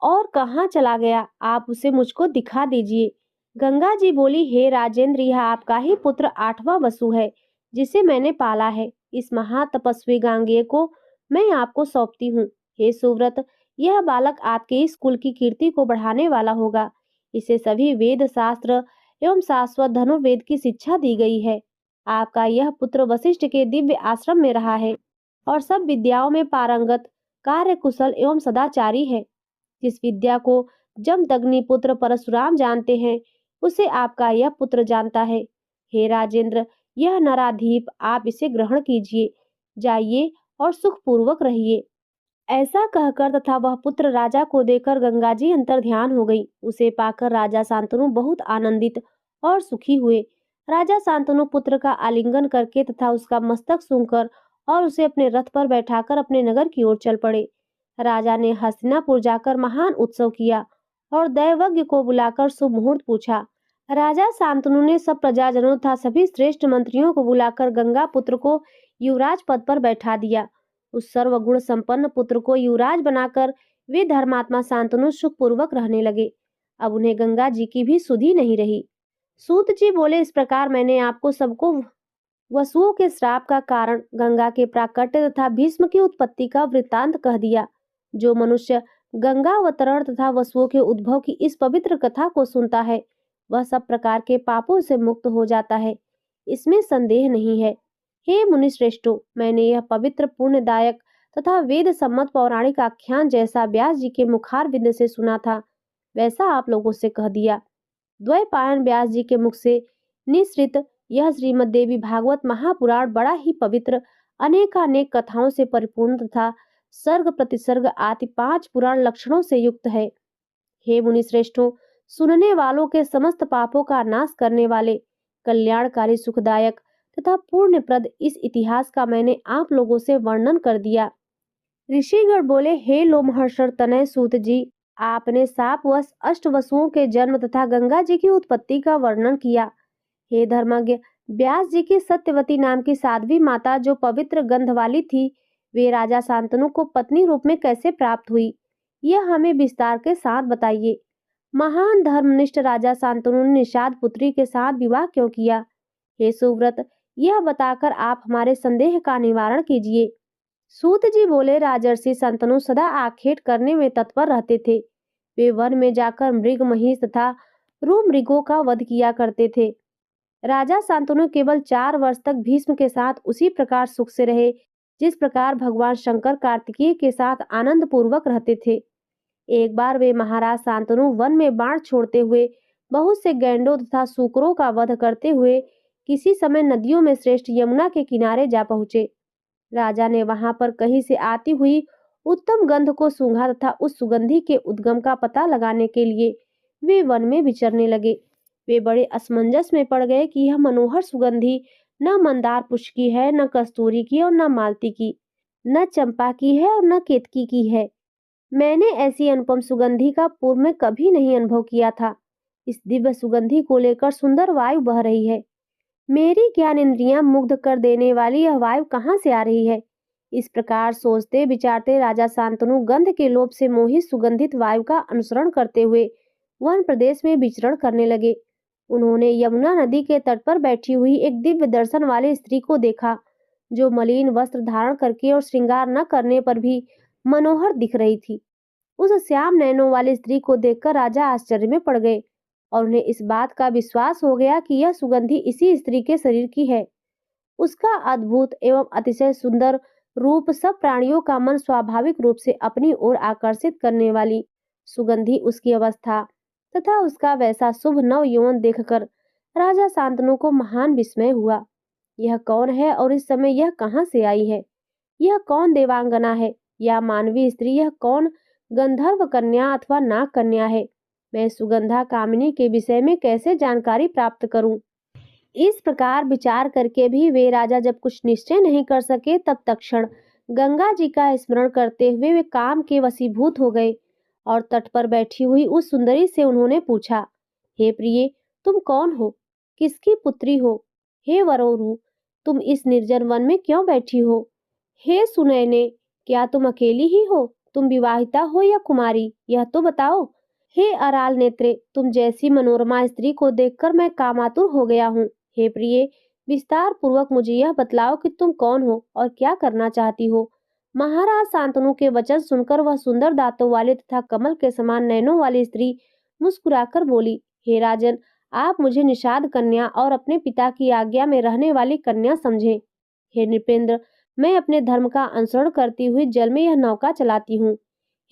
और कहाँ चला गया? आप उसे मुझको दिखा दीजिए। गंगा जी बोली, हे राजेंद्र, यह आपका ही पुत्र 8वां वसु है, जिसे मैंने पाला है। इस महातपस्वी गांगेय को मैं आपको सौंपती हूँ। हे सुव्रत, यह बालक आपके इस कुल की कीर्ति को बढ़ाने वाला होगा। इसे सभी वेद शास्त्र एवं शाश्वत धनुर्वेद की शिक्षा दी गई है। आपका यह पुत्र वशिष्ठ के दिव्य आश्रम में रहा है और सब विद्याओं में पारंगत, कार्य कुशल एवं सदाचारी है। जिस विद्या को जमदग्नि पुत्र परशुराम जानते हैं, उसे आपका यह पुत्र जानता है। हे राजेंद्र, यह नराधीप, आप इसे ग्रहण कीजिए। जाइए और सुखपूर्वक रहिए। ऐसा कहकर तथा वह पुत्र राजा को देकर गंगा जी अंतर्ध्यान हो गई। उसे पाकर राजा शांतनु बहुत आनंदित और सुखी हुए। राजा शांतनु पुत्र का आलिंगन करके तथा उसका मस्तक सूंघकर और उसे अपने रथ पर बैठाकर अपने नगर की ओर चल पड़े। राजा ने हस्तिनापुर जाकर महान उत्सव किया और दैवज्ञ को बुलाकर शुभ मुहूर्त पूछा। राजा शांतनु ने सब प्रजाजनों तथा सभी श्रेष्ठ मंत्रियों को बुलाकर गंगा पुत्र को युवराज पद पर बैठा दिया। उस सर्वगुण संपन्न पुत्र को युवराज बनाकर वे धर्मात्मा शांतनु सुखपूर्वक रहने लगे। अब उन्हें गंगा जी की भी सुधि नहीं रही। सूत जी बोले, इस प्रकार मैंने आपको सबको वसुओं के श्राप का कारण, गंगा के प्राकट्य तथा भीष्म की उत्पत्ति का वृत्तांत कह दिया। जो मनुष्य गंगा अवतरण तथा वसुओं के उद्भव की इस पवित्र कथा को सुनता है, वह सब प्रकार के पापों से मुक्त हो जाता है, इसमें संदेह नहीं है। हे मुनिश्रेष्ठो, मैंने यह पवित्र पुण्यदायक तथा वेद सम्मत पौराणिक आख्यान जैसा व्यास जी के मुखारविंद से सुना था, वैसा आप लोगों से कह दिया। द्वैपायन व्यास जी के मुख से निसृत यह श्रीमद् देवी भागवत महापुराण बड़ा ही पवित्र, अनेकानेक कथाओं से परिपूर्ण तथा सर्ग प्रतिसर्ग आदि 5 पुराण लक्षणों से युक्त है। हे मुनिश्रेष्ठों, सुनने वालों के समस्त पापों का नाश करने वाले, कल्याणकारी, सुखदायक तथा पुण्यप्रद इस इतिहास का मैंने आप लोगों से वर्णन कर दिया। ऋषिगण बोले, हे लोमहर्षण तनय सूत जी, आपने शापवश अष्टवसुओं के जन्म तथा गंगा जी की उत्पत्ति का वर्णन किया। हे धर्मज्ञ, व्यास जी की सत्यवती नाम की साध्वी माता जो पवित्र गंध वाली थी, वे राजा शांतनु को पत्नी रूप में कैसे प्राप्त हुई, यह हमें विस्तार के साथ बताइए। महान धर्मनिष्ठ राजा शांतनु ने निषाद पुत्री के साथ विवाह क्यों किया? हे सुव्रत, यह बताकर आप हमारे संदेह का निवारण कीजिए। सूत जी बोले, राजर्षि शांतनु सदा आखेट करने में तत्पर रहते थे। वे वन में जाकर मृग, महिष तथा मृगों का वध किया करते थे। राजा शांतनु केवल 4 वर्ष तक भीष्म के साथ उसी प्रकार सुख से रहे जिस प्रकार भगवान शंकर कार्तिकेय के साथ आनंद पूर्वक रहते थे। एक बार वे महाराज शांतनु वन में बाण छोड़ते हुए बहुत से गैंडों तथा सूकरों का वध करते हुए किसी समय नदियों में श्रेष्ठ यमुना के किनारे जा पहुंचे। राजा ने वहां पर कहीं से आती हुई उत्तम गंध को सूंघा तथा उस सुगंधि के उद्गम का पता लगाने के लिए वे वन में विचरने लगे। वे बड़े असमंजस में पड़ गए कि यह मनोहर सुगंधि न मंदार पुष्प की है, न कस्तूरी की और न मालती की, न चंपा की है और न केतकी की है। मैंने ऐसी अनुपम सुगंधि का पूर्व में कभी नहीं अनुभव किया था। इस दिव्य सुगंधि को लेकर सुंदर वायु बह रही है। मेरी ज्ञान इंद्रियां मुग्ध कर देने वाली यह वायु कहाँ से आ रही है? इस प्रकार सोचते विचारते राजा शांतनु गंध के लोभ से मोहित सुगंधित वायु का अनुसरण करते हुए वन प्रदेश में विचरण करने लगे। उन्होंने यमुना नदी के तट पर बैठी हुई एक दिव्य दर्शन वाली स्त्री को देखा, जो मलिन वस्त्र धारण करके और श्रृंगार न करने पर भी मनोहर दिख रही थी। उस श्याम नैनों वाली स्त्री को देखकर राजा आश्चर्य में पड़ गए और उन्हें इस बात का विश्वास हो गया कि यह सुगंधि इसी स्त्री के शरीर की है। उसका अद्भुत एवं अतिशय सुंदर रूप सब प्राणियों का मन स्वाभाविक रूप से अपनी ओर आकर्षित करने वाली सुगंधि उसकी अवस्था तथा उसका वैसा शुभ नव यौवन देखकर राजा शांतनु को महान विस्मय हुआ। यह कौन है और इस समय यह कहाँ से आई है? यह कौन देवांगना है या मानवीय स्त्री? यह कौन गंधर्व कन्या अथवा नाग कन्या है? मैं सुगंधा कामिनी के विषय में कैसे जानकारी प्राप्त करूं? इस प्रकार विचार करके भी वे राजा जब कुछ निश्चय नहीं कर सके, तब तत्क्षण गंगा जी का स्मरण करते हुए वे काम के वशीभूत हो गए और तट पर बैठी हुई उस सुंदरी से उन्होंने पूछा, हे प्रिय, तुम कौन हो? किसकी पुत्री हो? हे वरोरु, तुम इस निर्जन वन में क्यों बैठी हो? हे सुनैने, क्या तुम अकेली ही हो? तुम विवाहिता हो या कुमारी, यह तो बताओ। हे अराल नेत्रे, तुम जैसी मनोरमा स्त्री को देखकर मैं कामातुर हो गया हूँ। हे प्रिय, विस्तार पूर्वक मुझे यह बतलाओ कि तुम कौन हो और क्या करना चाहती हो। महाराज शांतनु के वचन सुनकर वह सुंदर दांतों वाली तथा कमल के समान नैनों वाली स्त्री मुस्कुराकर बोली, हे राजन, आप मुझे निषाद कन्या और अपने पिता की आज्ञा में रहने वाली कन्या समझे। हे नृपेंद्र, मैं अपने धर्म का अनुसरण करती हुई जल में यह नौका चलाती हूँ।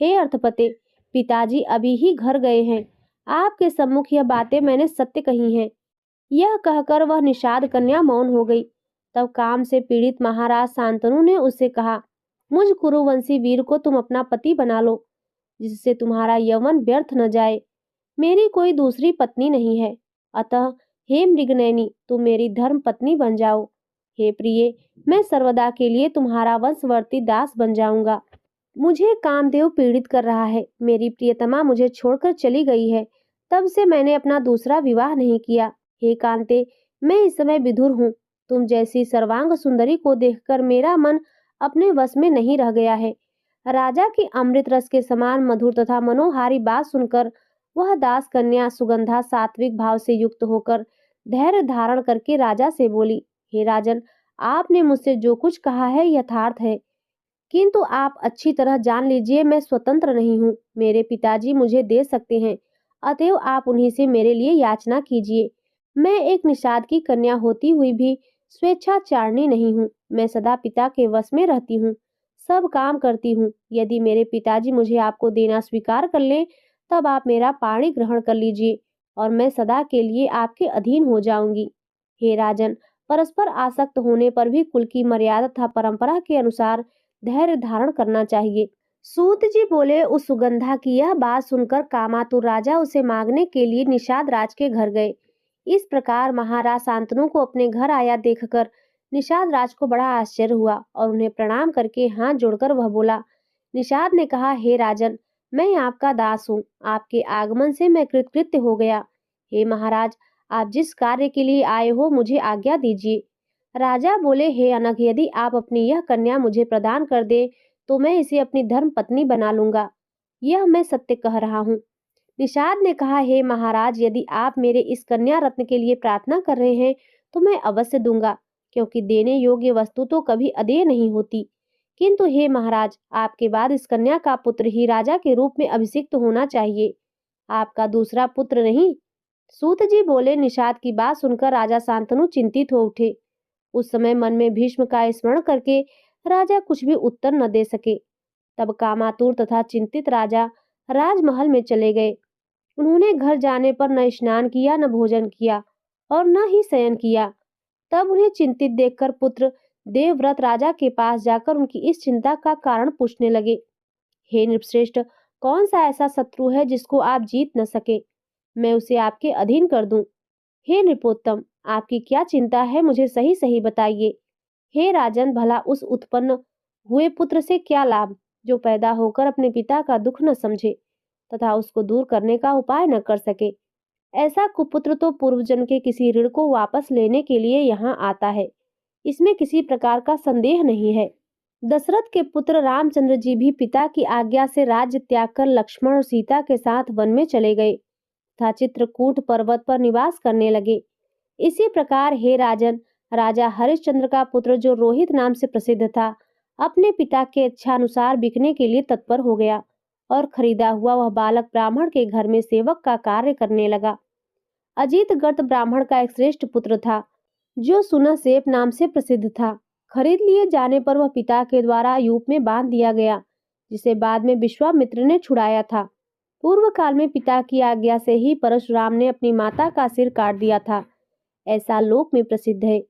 हे अर्थपते, पिताजी अभी ही घर गए हैं। आपके सम्मुख यह बातें मैंने सत्य कही हैं। यह कहकर वह निषाद कन्या मौन हो गई। तब काम से पीड़ित महाराज शांतनु ने उससे कहा, मुझ कुरुवंशी वीर को तुम अपना पति बना लो, जिससे तुम्हारा यौवन व्यर्थ न जाए। मेरी कोई दूसरी पत्नी नहीं है, अतः हे मृगनयनी, तुम मेरी धर्म पत्नी बन जाओ। हे प्रिय, मैं सर्वदा के लिए तुम्हारा वंशवर्ती दास बन जाऊंगा। मुझे कामदेव पीड़ित कर रहा है। मेरी प्रियतमा मुझे छोड़कर चली गई है, तब से मैंने अपना दूसरा विवाह नहीं किया। हे कांते, मैं इस समय विधुर हूँ। तुम जैसी सर्वांग सुंदरी को देखकर मेरा मन अपने वश में नहीं रह गया है। राजा की अमृत रस के समान मधुर तथा मनोहारी बात सुनकर वह दास कन्या सुगंधा सात्विक भाव से युक्त होकर धैर्य धारण करके राजा से बोली, हे राजन, आपने मुझसे जो कुछ कहा है यथार्थ है, किंतु आप अच्छी तरह जान लीजिए मैं स्वतंत्र नहीं हूँ। मेरे पिताजी मुझे दे सकते हैं, अतएव आप उन्हीं से मेरे लिए याचना कीजिए। मैं एक निषाद की कन्या होती हुई भी स्वेच्छाचारिणी नहीं हूँ। मैं सदा पिता के वश में रहती हूँ, सब काम करती हूँ। यदि मेरे पिताजी मुझे आपको देना स्वीकार कर लें, तब आप मेरा पाणी ग्रहण कर लीजिए और मैं सदा के लिए आपके अधीन हो जाऊंगी। हे राजन, परस्पर आसक्त होने पर भी कुल की मर्यादा तथा परंपरा के अनुसार धैर्य धारण करना चाहिए। सूत जी बोले, उस सुगंधा की यह बात सुनकर कामातुर राजा उसे मांगने के लिए निषाद राज के घर गए। इस प्रकार महाराज शांतनु को अपने घर आया देखकर निषाद राज को बड़ा आश्चर्य हुआ और उन्हें प्रणाम करके हाथ जोड़कर वह बोला, निषाद ने कहा, हे राजन, मैं आपका दास हूँ। आपके आगमन से मैं कृतकृत्य हो गया। हे महाराज, आप जिस कार्य के लिए आए हो मुझे आज्ञा दीजिए। राजा बोले, हे अनघ, यदि आप अपनी यह कन्या मुझे प्रदान कर दे तो मैं इसे अपनी धर्म पत्नी बना लूंगा। यह मैं सत्य कह रहा हूँ। निषाद ने कहा, हे महाराज, यदि आप मेरे इस कन्या रत्न के लिए प्रार्थना कर रहे हैं तो मैं अवश्य दूंगा, क्योंकि देने योग्य वस्तु तो कभी अदेय नहीं होती। किंतु हे महाराज, आपके बाद इस कन्या का पुत्र ही राजा के रूप में अभिषिक्त होना चाहिए, आपका दूसरा पुत्र नहीं। सूत जी बोले, निषाद की बात सुनकर राजा शांतनु चिंतित हो उठे। उस समय मन में भीष्म का स्मरण करके राजा कुछ भी उत्तर न दे सके। तब कामातुर तथा चिंतित राजा राजमहल में चले गए। उन्होंने घर जाने पर न स्नान किया, न भोजन किया और न ही शयन किया। तब उन्हें चिंतित देखकर पुत्र देवव्रत राजा के पास जाकर उनकी इस चिंता का कारण पूछने लगे। हे नृपश्रेष्ठ, कौन सा ऐसा शत्रु है जिसको आप जीत न सके? मैं उसे आपके अधीन कर दूं। हे नृपोत्तम, आपकी क्या चिंता है, मुझे सही सही बताइए। हे राजन, भला उस उत्पन्न हुए पुत्र से क्या लाभ जो पैदा होकर अपने पिता का दुख न समझे तथा उसको दूर करने का उपाय न कर सके। ऐसा कुपुत्र तो पूर्वजन्म के किसी ऋण को वापस लेने के लिए यहाँ आता है, इसमें किसी प्रकार का संदेह नहीं है। दशरथ के पुत्र रामचंद्र जी भी पिता की आज्ञा से राज्य त्याग कर लक्ष्मण और सीता के साथ वन में चले गए तथा चित्रकूट पर्वत पर निवास करने लगे। इसी प्रकार हे राजन, राजा हरिश्चंद्र का पुत्र जो रोहित नाम से प्रसिद्ध था, अपने पिता के इच्छानुसार बिकने के लिए तत्पर हो गया और खरीदा हुआ वह बालक ब्राह्मण के घर में सेवक का कार्य करने लगा। अजीत गर्त ब्राह्मण का एक श्रेष्ठ पुत्र था जो सुनसेप नाम से प्रसिद्ध था। खरीद लिए जाने पर वह पिता के द्वारा यूप में बांध दिया गया, जिसे बाद में विश्वामित्र ने छुड़ाया था। पूर्व काल में पिता की आज्ञा से ही परशुराम ने अपनी माता का सिर काट दिया था, ऐसा लोक में प्रसिद्ध है।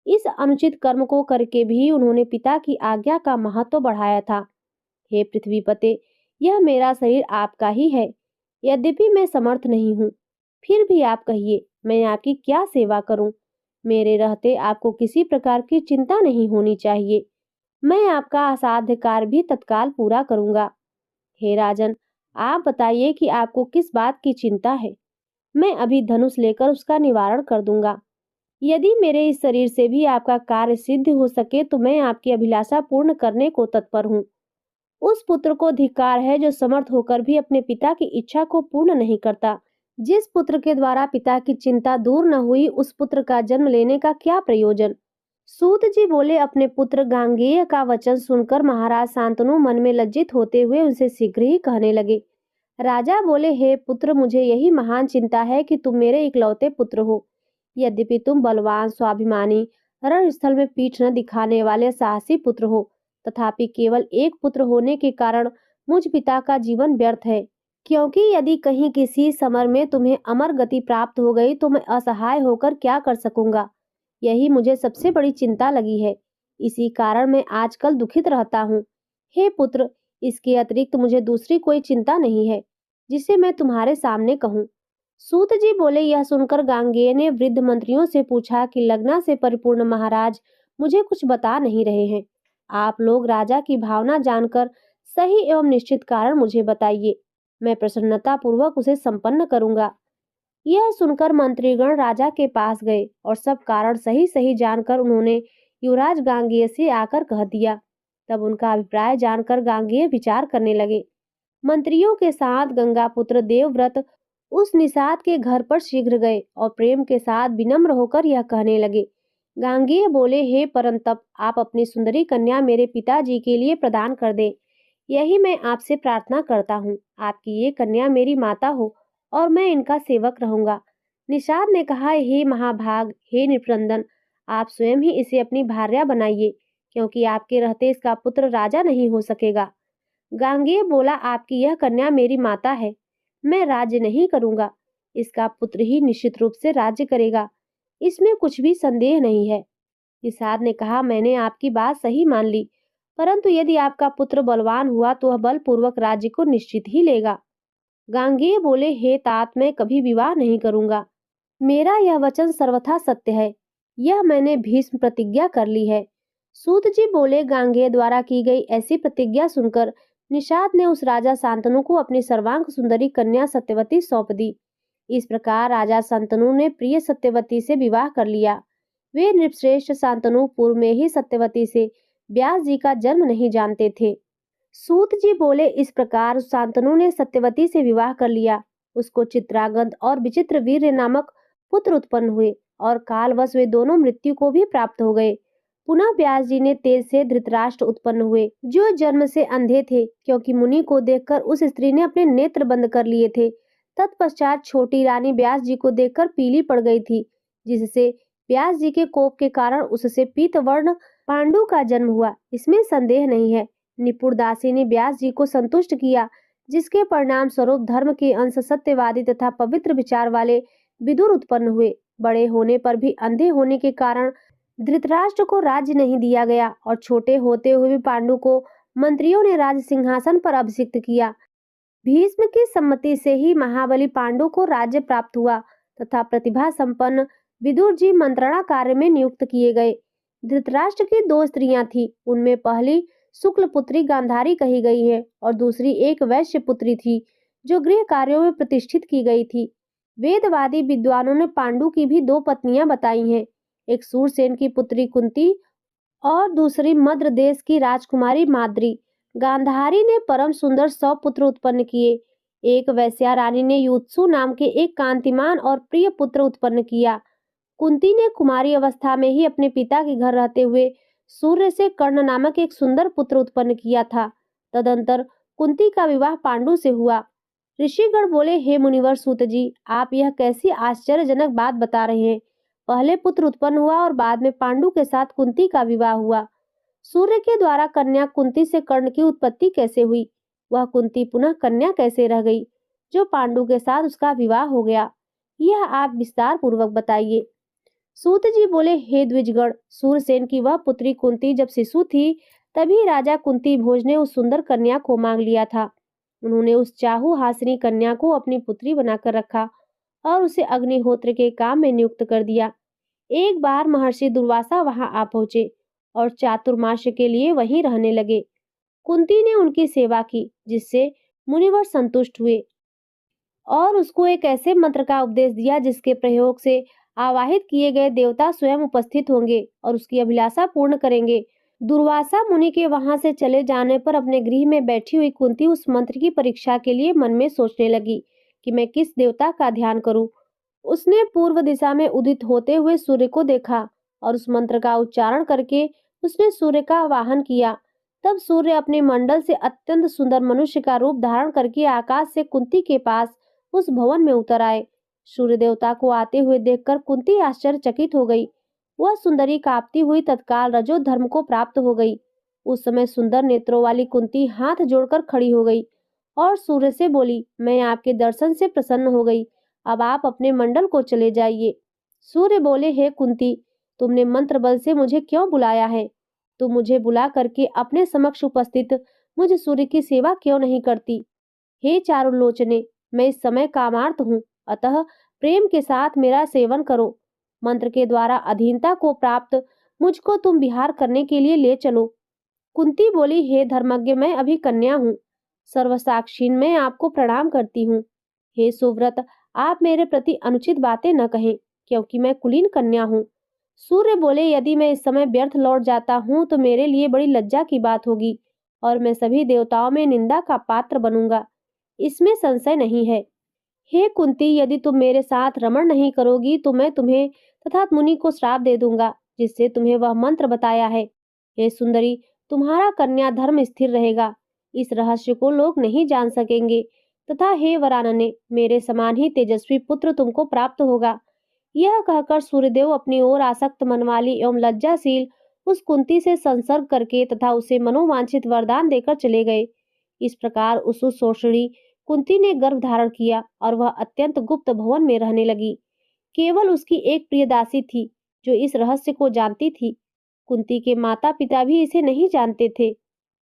इस अनुचित कर्म को करके भी उन्होंने पिता की आज्ञा का महत्व बढ़ाया था। हे पृथ्वीपते, यह मेरा शरीर आपका ही है, यद्यपि मैं समर्थ नहीं हूँ। फिर भी आप कहिए, मैं आपकी क्या सेवा करूं? मेरे रहते आपको किसी प्रकार की चिंता नहीं होनी चाहिए। मैं आपका असाध्य कार्य भी तत्काल पूरा करूंगा। हे राजन, आप बताइए कि आपको किस बात की चिंता है। मैं अभी धनुष लेकर उसका निवारण कर दूंगा। यदि मेरे इस शरीर से भी आपका कार्य सिद्ध हो सके तो मैं आपकी अभिलाषा पूर्ण करने को तत्पर हूँ। उस पुत्र को धिक्कार है जो समर्थ होकर भी अपने पिता की इच्छा को पूर्ण नहीं करता। जिस पुत्र के द्वारा पिता की चिंता दूर न हुई, उस पुत्र का जन्म लेने का क्या प्रयोजन? सूत जी बोले, अपने पुत्र गांगेय का वचन सुनकर महाराज शांतनु मन में लज्जित होते हुए उनसे शीघ्र ही कहने लगे। राजा बोले, हे पुत्र, मुझे यही महान चिंता है कि तुम मेरे इकलौते पुत्र हो। यद्यपि तुम बलवान, स्वाभिमानी, रणस्थल में पीठ न दिखाने वाले साहसी पुत्र हो, तथापि केवल एक पुत्र होने के कारण मुझ पिता का जीवन व्यर्थ है, क्योंकि यदि कहीं किसी समर में तुम्हें अमर गति प्राप्त हो गई तो मैं असहाय होकर क्या कर सकूंगा, यही मुझे सबसे बड़ी चिंता लगी है। इसी कारण मैं आजकल दुखित रहता हूँ। हे पुत्र, इसके अतिरिक्त मुझे दूसरी कोई चिंता नहीं है जिसे मैं तुम्हारे सामने कहूँ। सूत जी बोले, यह सुनकर गांगेय ने वृद्ध मंत्रियों से पूछा कि लग्ना से परिपूर्ण महाराज मुझे कुछ बता नहीं रहे हैं। आप लोग राजा की भावना जानकर सही एवं निश्चित कारण मुझे बताइए, मैं प्रसन्नता पूर्वक उसे संपन्न करूंगा। यह सुनकर मंत्रीगण राजा के पास गए और सब कारण सही सही जानकर उन्होंने युवराज गांगेय से आकर कह दिया। तब उनका अभिप्राय जानकर गांगेय विचार करने लगे। मंत्रियों के साथ गंगापुत्र देवव्रत उस निषाद के घर पर शीघ्र गए और प्रेम के साथ विनम्र होकर यह कहने लगे। गांगेय बोले, हे परंतप, आप अपनी सुंदरी कन्या मेरे पिताजी के लिए प्रदान कर दे, यही मैं आपसे प्रार्थना करता हूँ। आपकी ये कन्या मेरी माता हो और मैं इनका सेवक रहूंगा। निषाद ने कहा, हे महाभाग, हे नृपनंदन, आप स्वयं ही इसे अपनी भार्या बनाइए, क्योंकि आपके रहते इसका पुत्र राजा नहीं हो सकेगा। गांगेय बोला, आपकी यह कन्या मेरी माता है, मैं राज्य नहीं करूंगा, इसका पुत्र ही निश्चित रूप से राज्य करेगा, इसमें कुछ भी संदेह नहीं है। निषाद ने कहा, मैंने आपकी बात सही मान ली, परंतु यदि आपका पुत्र बलवान हुआ तो वह बलपूर्वक राज्य को निश्चित ही लेगा। गांगेय बोले, हे तात, मैं कभी विवाह नहीं करूंगा, मेरा यह वचन सर्वथा सत्य है, यह मैंने भीष्म प्रतिज्ञा कर ली है। सूत जी बोले, गांगेय द्वारा की गई ऐसी प्रतिज्ञा सुनकर निषाद ने उस राजा शांतनु को अपनी सर्वांग सुंदरी कन्या सत्यवती सौंप दी। इस प्रकार राजा शांतनु ने प्रिय सत्यवती से विवाह कर लिया। वे नृपश्रेष्ठ शांतनु पूर्व में ही सत्यवती से व्यास जी का जन्म नहीं जानते थे। सूत जी बोले, इस प्रकार शांतनु ने सत्यवती से विवाह कर लिया। उसको चित्रांगद और विचित्र वीर्य नामक पुत्र उत्पन्न हुए और कालवश वे दोनों मृत्यु को भी प्राप्त हो गए। पुनः व्यास जी ने तेज से धृतराष्ट्र उत्पन्न हुए, जो जन्म से अंधे थे, क्योंकि मुनि को देखकर उस स्त्री ने अपने नेत्र बंद कर लिए थे। तत्पश्चात छोटी रानी व्यास जी को देखकर पीली पड़ गई थी, जिससे व्यास जी के कोप के कारण उससे पीतवर्ण पांडु का जन्म हुआ, इसमें संदेह नहीं है। निपुण दासी ने व्यास जी को संतुष्ट किया, जिसके परिणाम स्वरूप धर्म के अंश सत्यवादी तथा पवित्र विचार वाले विदुर उत्पन्न हुए। बड़े होने पर भी अंधे होने के कारण धृतराष्ट्र को राज्य नहीं दिया गया और छोटे होते हुए भी पांडु को मंत्रियों ने राज सिंहासन पर अभिषिक्त किया। भीष्म की सम्मति से ही महाबली पांडु को राज्य प्राप्त हुआ तथा प्रतिभा संपन्न विदुर जी मंत्रणा कार्य में नियुक्त किए गए। धृतराष्ट्र की दो स्त्रियां थीं, उनमें पहली शुक्ल पुत्री गांधारी कही गई है और दूसरी एक वैश्य पुत्री थी, जो गृह कार्यों में प्रतिष्ठित की गई थी। वेदवादी विद्वानों ने पांडु की भी दो पत्नियां बताई हैं, एक सूरसेन की पुत्री कुंती और दूसरी मद्र देश की राजकुमारी माद्री। गांधारी ने परम सुंदर 100 पुत्र उत्पन्न किए। एक वैश्या रानी ने युत्सु नाम के एक कांतिमान और प्रिय पुत्र उत्पन्न किया। कुंती ने कुमारी अवस्था में ही अपने पिता के घर रहते हुए सूर्य से कर्ण नामक एक सुंदर पुत्र उत्पन्न किया था। तदंतर कुंती का विवाह पांडु से हुआ। ऋषिगण बोले, हे मुनिवर सूत जी, आप यह कैसी आश्चर्यजनक बात बता रहे हैं। पहले पुत्र उत्पन्न हुआ और बाद में पांडु के साथ कुंती का विवाह हुआ। सूर्य के द्वारा कन्या कुंती से कर्ण की उत्पत्ति कैसे हुई? वह कुंती पुनः कन्या कैसे रह गई, जो पांडु के साथ उसका विवाह हो गया? यह आप विस्तार पूर्वक बताइए। सूत जी बोले, हे द्विजगण, सूरसेन की वह पुत्री कुंती जब शिशु थी, तभी राजा कुंती भोज ने उस सुंदर कन्या को मांग लिया था। उन्होंने उस चाहू हासिनी कन्या को अपनी पुत्री बनाकर रखा और उसे अग्निहोत्र के काम में नियुक्त कर दिया। एक बार महर्षि दुर्वासा वहां आ पहुंचे और चातुर्मास्य के लिए वहीं रहने लगे। कुंती ने उनकी सेवा की, जिससे मुनिवर संतुष्ट हुए और उसको एक ऐसे मंत्र का उपदेश दिया जिसके प्रयोग से आवाहित किए गए देवता स्वयं उपस्थित होंगे और उसकी अभिलाषा पूर्ण करेंगे। दुर्वासा मुनि के वहां से चले जाने पर अपने गृह में बैठी हुई कुंती उस मंत्र की परीक्षा के लिए मन में सोचने लगी कि मैं किस देवता का ध्यान करूं। उसने पूर्व दिशा में उदित होते हुए सूर्य को देखा और उस मंत्र का उच्चारण करके उसने सूर्य का आवाहन किया। तब सूर्य अपने मंडल से अत्यंत सुंदर मनुष्य का रूप धारण करके आकाश से कुंती के पास उस भवन में उतर आए। सूर्य देवता को आते हुए देखकर कुंती आश्चर्यचकित हो गई। वह सुंदरी कांपती हुई तत्काल रजो धर्म को प्राप्त हो गई। उस समय सुंदर नेत्रों वाली कुंती हाथ जोड़कर खड़ी हो गई और सूर्य से बोली, मैं आपके दर्शन से प्रसन्न हो गई, अब आप अपने मंडल को चले जाइए। सूर्य बोले, हे कुंती, तुमने मंत्र बल से मुझे क्यों बुलाया है? तुम मुझे बुला करके अपने समक्ष उपस्थित मुझ सूर्य की सेवा क्यों नहीं करती? हे चारुलोचने, मैं इस समय कामार्त हूँ, अतः प्रेम के साथ मेरा सेवन करो। मंत्र के द्वारा अधीनता को प्राप्त मुझको तुम विहार करने के लिए ले चलो। कुंती बोली, हे धर्मज्ञ, मैं अभी कन्या हूँ, सर्वसाक्षीन मैं आपको प्रणाम करती हूँ। हे सुव्रत, आप मेरे प्रति अनुचित बातें न कहें, क्योंकि मैं कुलीन कन्या हूँ। सूर्य बोले, यदि मैं इस समय व्यर्थ लौट जाता हूँ तो मेरे लिए बड़ी लज्जा की बात होगी और मैं सभी देवताओं में निंदा का पात्र बनूंगा, इसमें संशय नहीं है। हे कुंती, यदि तुम मेरे साथ रमण नहीं करोगी तो मैं तुम्हें तथा मुनि को श्राप दे दूंगा, जिससे तुम्हें वह मंत्र बताया है। हे सुंदरी, तुम्हारा कन्या धर्म स्थिर रहेगा, इस रहस्य को लोग नहीं जान सकेंगे तथा हे वरानने, मेरे समान ही तेजस्वी पुत्र तुमको प्राप्त होगा। यह कहकर सूर्यदेव अपनी ओर आसक्त मन वाली एवं लज्जाशील उस कुंती से संसर्ग करके तथा उसे मनोवांछित वरदान देकर चले गए। इस प्रकार उस शोषणी कुंती ने गर्भ धारण किया और वह अत्यंत गुप्त भवन में रहने लगी। केवल उसकी एक प्रिय दासी थी जो इस रहस्य को जानती थी। कुंती के माता पिता भी इसे नहीं जानते थे।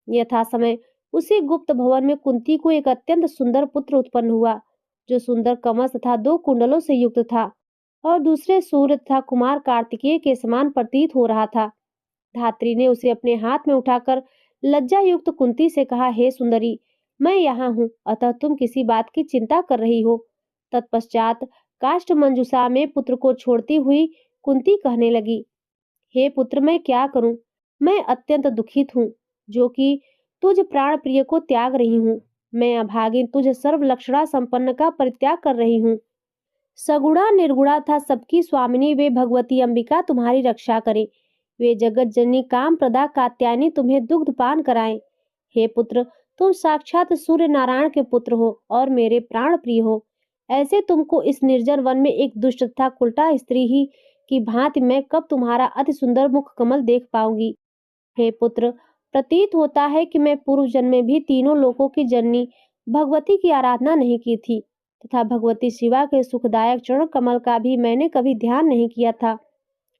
यथा समय उसी गुप्त भवन में कुंती को एक अत्यंत सुंदर पुत्र उत्पन्न हुआ, जो सुंदर कमस तथा 2 कुंडलों से युक्त था और दूसरे सूर्य तथा कुमार कार्तिकेय के समान प्रतीत हो रहा था। धात्री ने उसे अपने हाथ में उठाकर लज्जा युक्त कुंती से कहा, हे सुंदरी, मैं यहाँ हूँ, अतः तुम किसी बात की चिंता कर रही हो। तत्पश्चात काष्ठ मंजुषा में पुत्र को छोड़ती हुई कुंती कहने लगी, हे पुत्र, मैं क्या करूं? मैं अत्यंत दुखित हूँ, जो कि तुझ प्राण प्रिय को त्याग रही हूँ। मैं अभागिन तुझ सर्व लक्षणा संपन्न का परित्याग कर रही हूँ। सगुणा निर्गुणा था सबकी स्वामिनी वे भगवती अंबिका तुम्हारी रक्षा करे। वे जगत जननी काम प्रदा कात्यायनी तुम्हें दुग्ध पान कराएं। हे पुत्र, तुम साक्षात सूर्य नारायण के पुत्र हो और मेरे प्राण प्रिय हो। ऐसे तुमको इस निर्जन वन में एक दुष्ट तथा कुलटा स्त्री ही की भांति मैं कब तुम्हारा अति सुंदर मुख कमल देख पाऊंगी। हे पुत्र, प्रतीत होता है कि मैं पूर्व जन्म में भी तीनों लोकों की जननी भगवती की आराधना नहीं की थी तथा भगवती शिवा के सुखदायक चरण कमल का भी मैंने कभी ध्यान नहीं किया था।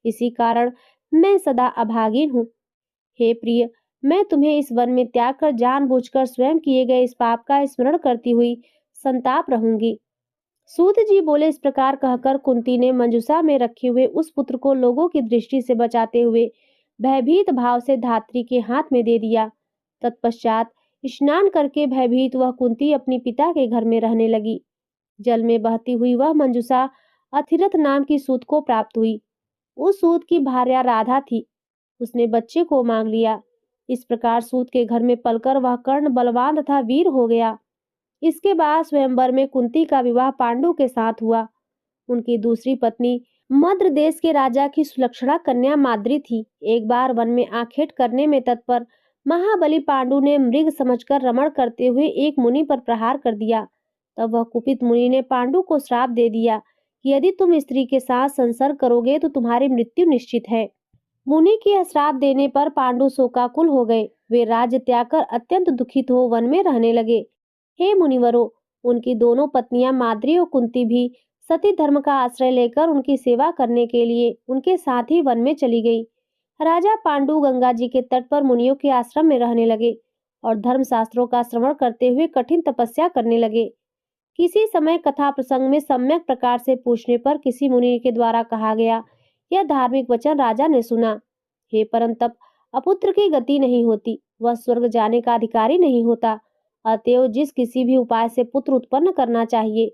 इसी कारण मैं सदा अभागिन हूँ। हे प्रिय, मैं तुम्हें इस वन में त्याग कर जानबूझकर स्वयं किए गए इस पाप का स्मरण करती हुई संताप रहूंगी। सूत जी बोले। इस प्रकार कहकर कुंती ने मंजुषा में रखे हुए उस पुत्र को लोगों की दृष्टि से बचाते हुए भयभीत भाव से धात्री के हाथ में दे दिया। तत्पश्चात स्नान करके भयभीत वह कुंती अपनी पिता के घर में रहने लगी। जल में बहती हुई वह मंजुषा अथिरथ नाम की सूत को प्राप्त हुई। उस सूत की भार्या राधा थी। उसने बच्चे को मांग लिया। इस प्रकार सूत के घर में पलकर वह कर्ण बलवान तथा वीर हो गया। इसके बाद स्वयंवर में कुंती का विवाह पांडु के साथ हुआ। उनकी दूसरी पत्नी मद्र देश के राजा की सुलक्षणा कन्या माद्री थी। एक बार वन में आखेट करने में तत्पर महाबली पांडु ने मृग समझकर रमण करते हुए एक मुनि पर प्रहार कर दिया। तब वह कुपित मुनि ने पांडु को श्राप दे दिया कि यदि तुम स्त्री के साथ संसर्ग करोगे तो तुम्हारी मृत्यु निश्चित है। मुनि के श्राप देने पर पांडु शोकाकुल हो गए। वे राज्य त्याग कर अत्यंत दुखित हो वन में रहने लगे। हे मुनिवरों, उनकी दोनों पत्नियां माद्री और कुंती भी सती धर्म का आश्रय लेकर उनकी सेवा करने के लिए उनके साथ ही वन में चली गई। राजा पांडु गंगा जी के तट पर मुनियों के आश्रम में रहने लगे और धर्म शास्त्रों का श्रवण करते हुए कठिन तपस्या करने लगे। किसी समय कथा प्रसंग में सम्यक प्रकार से पूछने पर किसी मुनि के द्वारा कहा गया, यह धार्मिक वचन राजा ने सुना। हे परंतप, अपुत्र की गति नहीं होती, वह स्वर्ग जाने का अधिकारी नहीं होता। अतएव जिस किसी भी उपाय से पुत्र उत्पन्न करना चाहिए,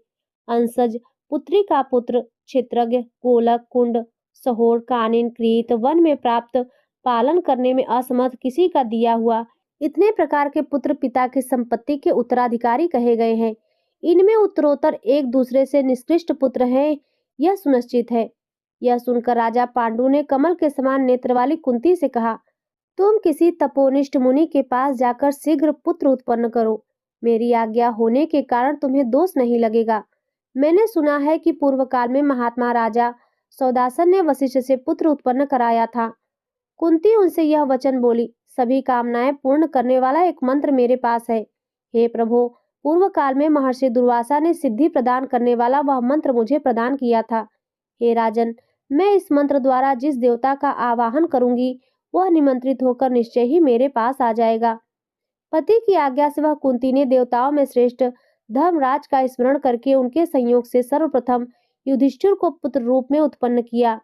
अंसज पुत्री का पुत्र क्षेत्रज्ञ गोलक कुंड सहोर कानिन क्रीत वन में प्राप्त पालन करने में असमर्थ किसी का दिया हुआ इतने प्रकार के पुत्र पिता की संपत्ति के उत्तराधिकारी कहे गए हैं। इनमें उत्तरोत्तर एक दूसरे से निकृष्ट पुत्र हैं, यह सुनिश्चित है। यह सुनकर राजा पांडु ने कमल के समान नेत्र वाली कुंती से कहा, तुम किसी तपोनिष्ठ मुनि के पास जाकर शीघ्र पुत्र उत्पन्न करो। मेरी आज्ञा होने के कारण तुम्हें दोष नहीं लगेगा। मैंने सुना है कि पूर्व काल में महात्मा राजा सौदासन ने वशिष्ठ से पुत्र उत्पन्न कराया था। कुंती उनसे यह वचन बोली, सभी कामनाएं पूर्ण करने वाला एक मंत्र मेरे पास है। हे प्रभु, पूर्व काल में महर्षि दुर्वासा ने सिद्धि प्रदान करने वाला वह मंत्र मुझे प्रदान किया था। हे राजन, मैं इस मंत्र द्वारा जिस देवता का आवाहन करूंगी वह निमंत्रित होकर निश्चय ही मेरे पास आ जाएगा। पति की आज्ञा से वह कुंती ने देवताओं में श्रेष्ठ धर्मराज का स्मरण करके उनके संयोग से सर्वप्रथम युधिष्ठिर को पुत्र रूप में उत्पन्न किया।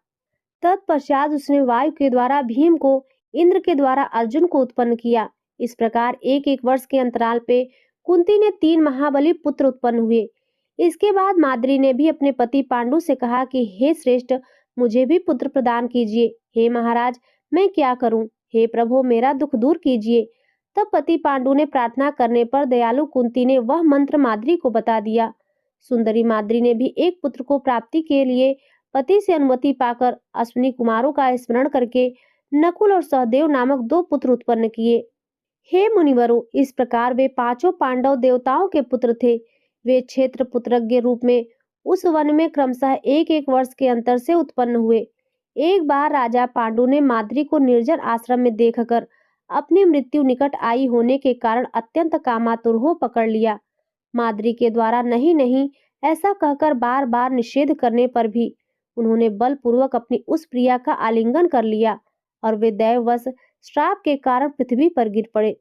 तत्पश्चात उसने वायु के द्वारा भीम को, इंद्र के द्वारा अर्जुन को उत्पन्न किया। इस प्रकार एक एक वर्ष के अंतराल पे कुंती ने 3 महाबली पुत्र उत्पन्न हुए। इसके बाद माद्री ने भी अपने पति पांडु से कहा कि हे श्रेष्ठ, मुझे भी पुत्र प्रदान कीजिए। हे महाराज, मैं क्या करूं? हे प्रभु, मेरा दुख दूर कीजिए। तब पति पांडु ने प्रार्थना करने पर दयालु कुंती ने वह मंत्र माद्री को बता दिया। सुंदरी माद्री ने भी एक पुत्र को प्राप्ति के लिए पति से अनुमति पाकर अश्विनी कुमारों का स्मरण करके नकुल और सहदेव नामक 2 पुत्र उत्पन्न किए। हे मुनिवरों, इस प्रकार वे 5 पांडव देवताओं के पुत्र थे। वे क्षेत्र पुत्रज्ञ रूप में उस वन में क्रमशः एक एक वर्ष के अंतर से उत्पन्न हुए। एक बार राजा पांडु ने माद्री को निर्जन आश्रम में देखकर अपनी मृत्यु निकट आई होने के कारण अत्यंत कामातुर हो पकड़ लिया। माद्री के द्वारा नहीं नहीं ऐसा कहकर बार बार निषेध करने पर भी उन्होंने बलपूर्वक अपनी उस प्रिया का आलिंगन कर लिया और वे दैववश श्राप के कारण पृथ्वी पर गिर पड़े।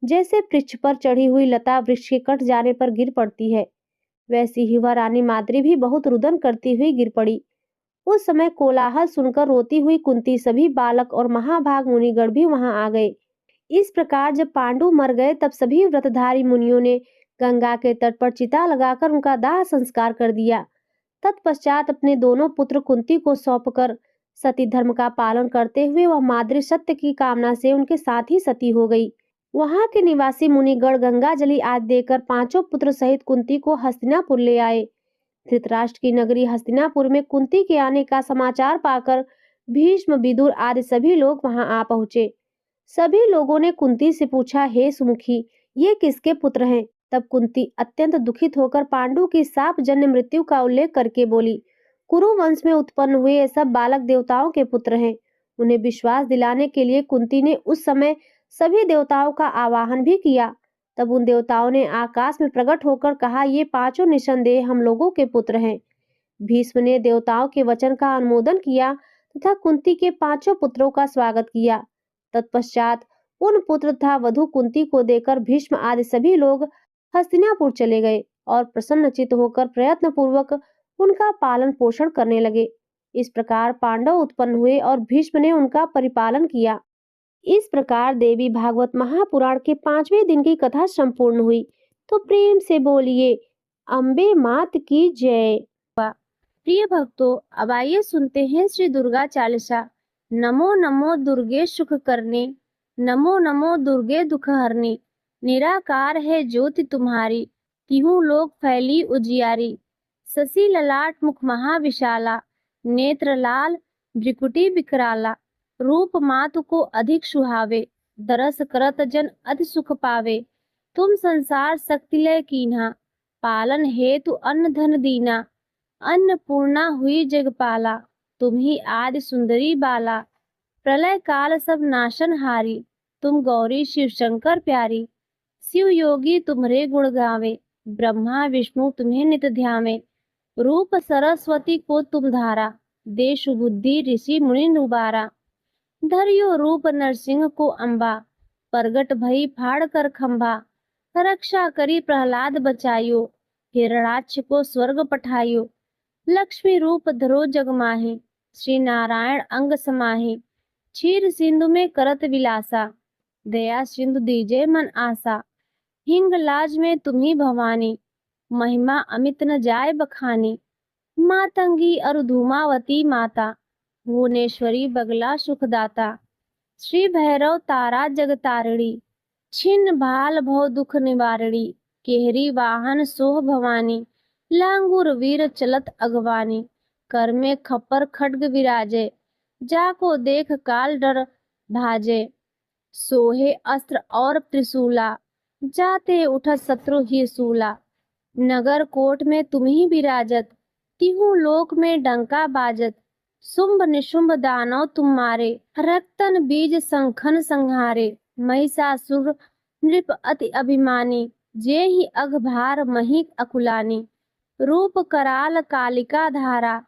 जैसे वृक्ष पर चढ़ी हुई लता वृक्ष के कट जाने पर गिर पड़ती है, वैसी ही वह रानी माद्री भी बहुत रुदन करती हुई गिर पड़ी। उस समय कोलाहल सुनकर रोती हुई कुंती, सभी बालक और महाभाग मुनिगण भी वहां आ गए। इस प्रकार जब पांडु मर गए तब सभी व्रतधारी मुनियों ने गंगा के तट पर चिता लगाकर उनका दाह संस्कार कर दिया। तत्पश्चात अपने दोनों पुत्र कुंती को सौंपकर सती धर्म का पालन करते हुए वह माद्री सत्य की कामना से उनके साथ ही सती हो गई। वहां के निवासी मुनिगण गंगा जली आदि देकर पांचों पुत्र सहित कुंती को हस्तिनापुर ले आए। धृतराष्ट्र की नगरी हस्तिनापुर में कुंती के आने का समाचार पाकर भीष्म, विदुर आदि सभी लोग वहां आ पहुंचे। सभी लोगों ने कुंती से पूछा, हे सुमुखी, ये किसके पुत्र हैं? तब कुंती अत्यंत दुखित होकर पांडु की शाप जन्य मृत्यु का उल्लेख करके बोली, कुरु वंश में उत्पन्न हुए ये सब बालक देवताओं के पुत्र हैं। उन्हें विश्वास दिलाने के लिए कुंती ने उस समय सभी देवताओं का आवाहन भी किया। तब उन देवताओं ने आकाश में प्रकट होकर कहा, ये पांचों निसंदेह हम लोगों के पुत्र हैं। भीष्म ने देवताओं के वचन का अनुमोदन किया तथा कुंती के पांचों पुत्रों का स्वागत किया। तत्पश्चात उन पुत्र तथा वधु कुंती को देकर भीष्म आदि सभी लोग हस्तिनापुर चले गए और प्रसन्नचित्त होकर प्रयत्न पूर्वक उनका पालन पोषण करने लगे। इस प्रकार पांडव उत्पन्न हुए और भीष्म ने उनका परिपालन किया। इस प्रकार देवी भागवत महापुराण के 5वें दिन की कथा संपूर्ण हुई। तो प्रेम से बोलिए अम्बे मात की जय। प्रिय भक्तों, अब आइए सुनते हैं श्री दुर्गा चालीसा। नमो नमो दुर्गे सुख करने, नमो नमो दुर्गे दुख हरने। निराकार है ज्योति तुम्हारी, तिहु लोक फैली उजियारी। शशि ललाट मुख महाविशाला, नेत्र लाल भ्रिकुटी विकराला। रूप मातु को अधिक सुहावे, दरस करत जन अति सुख पावे। तुम संसार शक्ति लय कीन्हा, पालन हेतु अन्न धन दीना। अन्नपूर्णा हुई जगपाला, तुम ही आदि सुंदरी बाला। प्रलय काल सब नाशन हारी, तुम गौरी शिव शंकर प्यारी। शिव योगी तुम्हारे गुण गावे, ब्रह्मा विष्णु तुम्हें नित ध्यावे। रूप सरस्वती को तुम धारा, दे सुबुद्धि ऋषि मुनि उबारा। धरियो रूप नरसिंह को अम्बा, प्रगट भई फाड़ कर खंभा। रक्षा करी प्रहलाद बचायो, हिरणाक्ष को स्वर्ग पठायो। लक्ष्मी रूप धरो जग माहि, श्री नारायण अंग समाहि। क्षीर सिंधु में करत विलासा, दया सिंधु दीजे मन आसा। हिंग लाज में तुम्ही भवानी, महिमा अमित न जाय बखानी। मातंगी अरु धूमावती माता, भुवनेश्वरी बगला सुखदाता। श्री भैरव तारा जगतारिणी, छिन्न भाल भव दुख निवारिणी। केहरी वाहन सोह भवानी, लांगुर वीर चलत अगवानी। कर में खप्पर खड्ग विराजे, जाको देख काल डर भाजे। सोहे अस्त्र और त्रिशूला, जाते उठत शत्रु ही सूला। नगर कोट में तुम ही विराजत, तिहु लोक में डंका बाजत। शुंभ निशुंभ दानव तुम मारे, रक्तन बीज संखन संहारे। महिषासुर नृप अति अभिमानी, जे ही अघभार मही अकुलानी। रूप कराल कालिका धारा,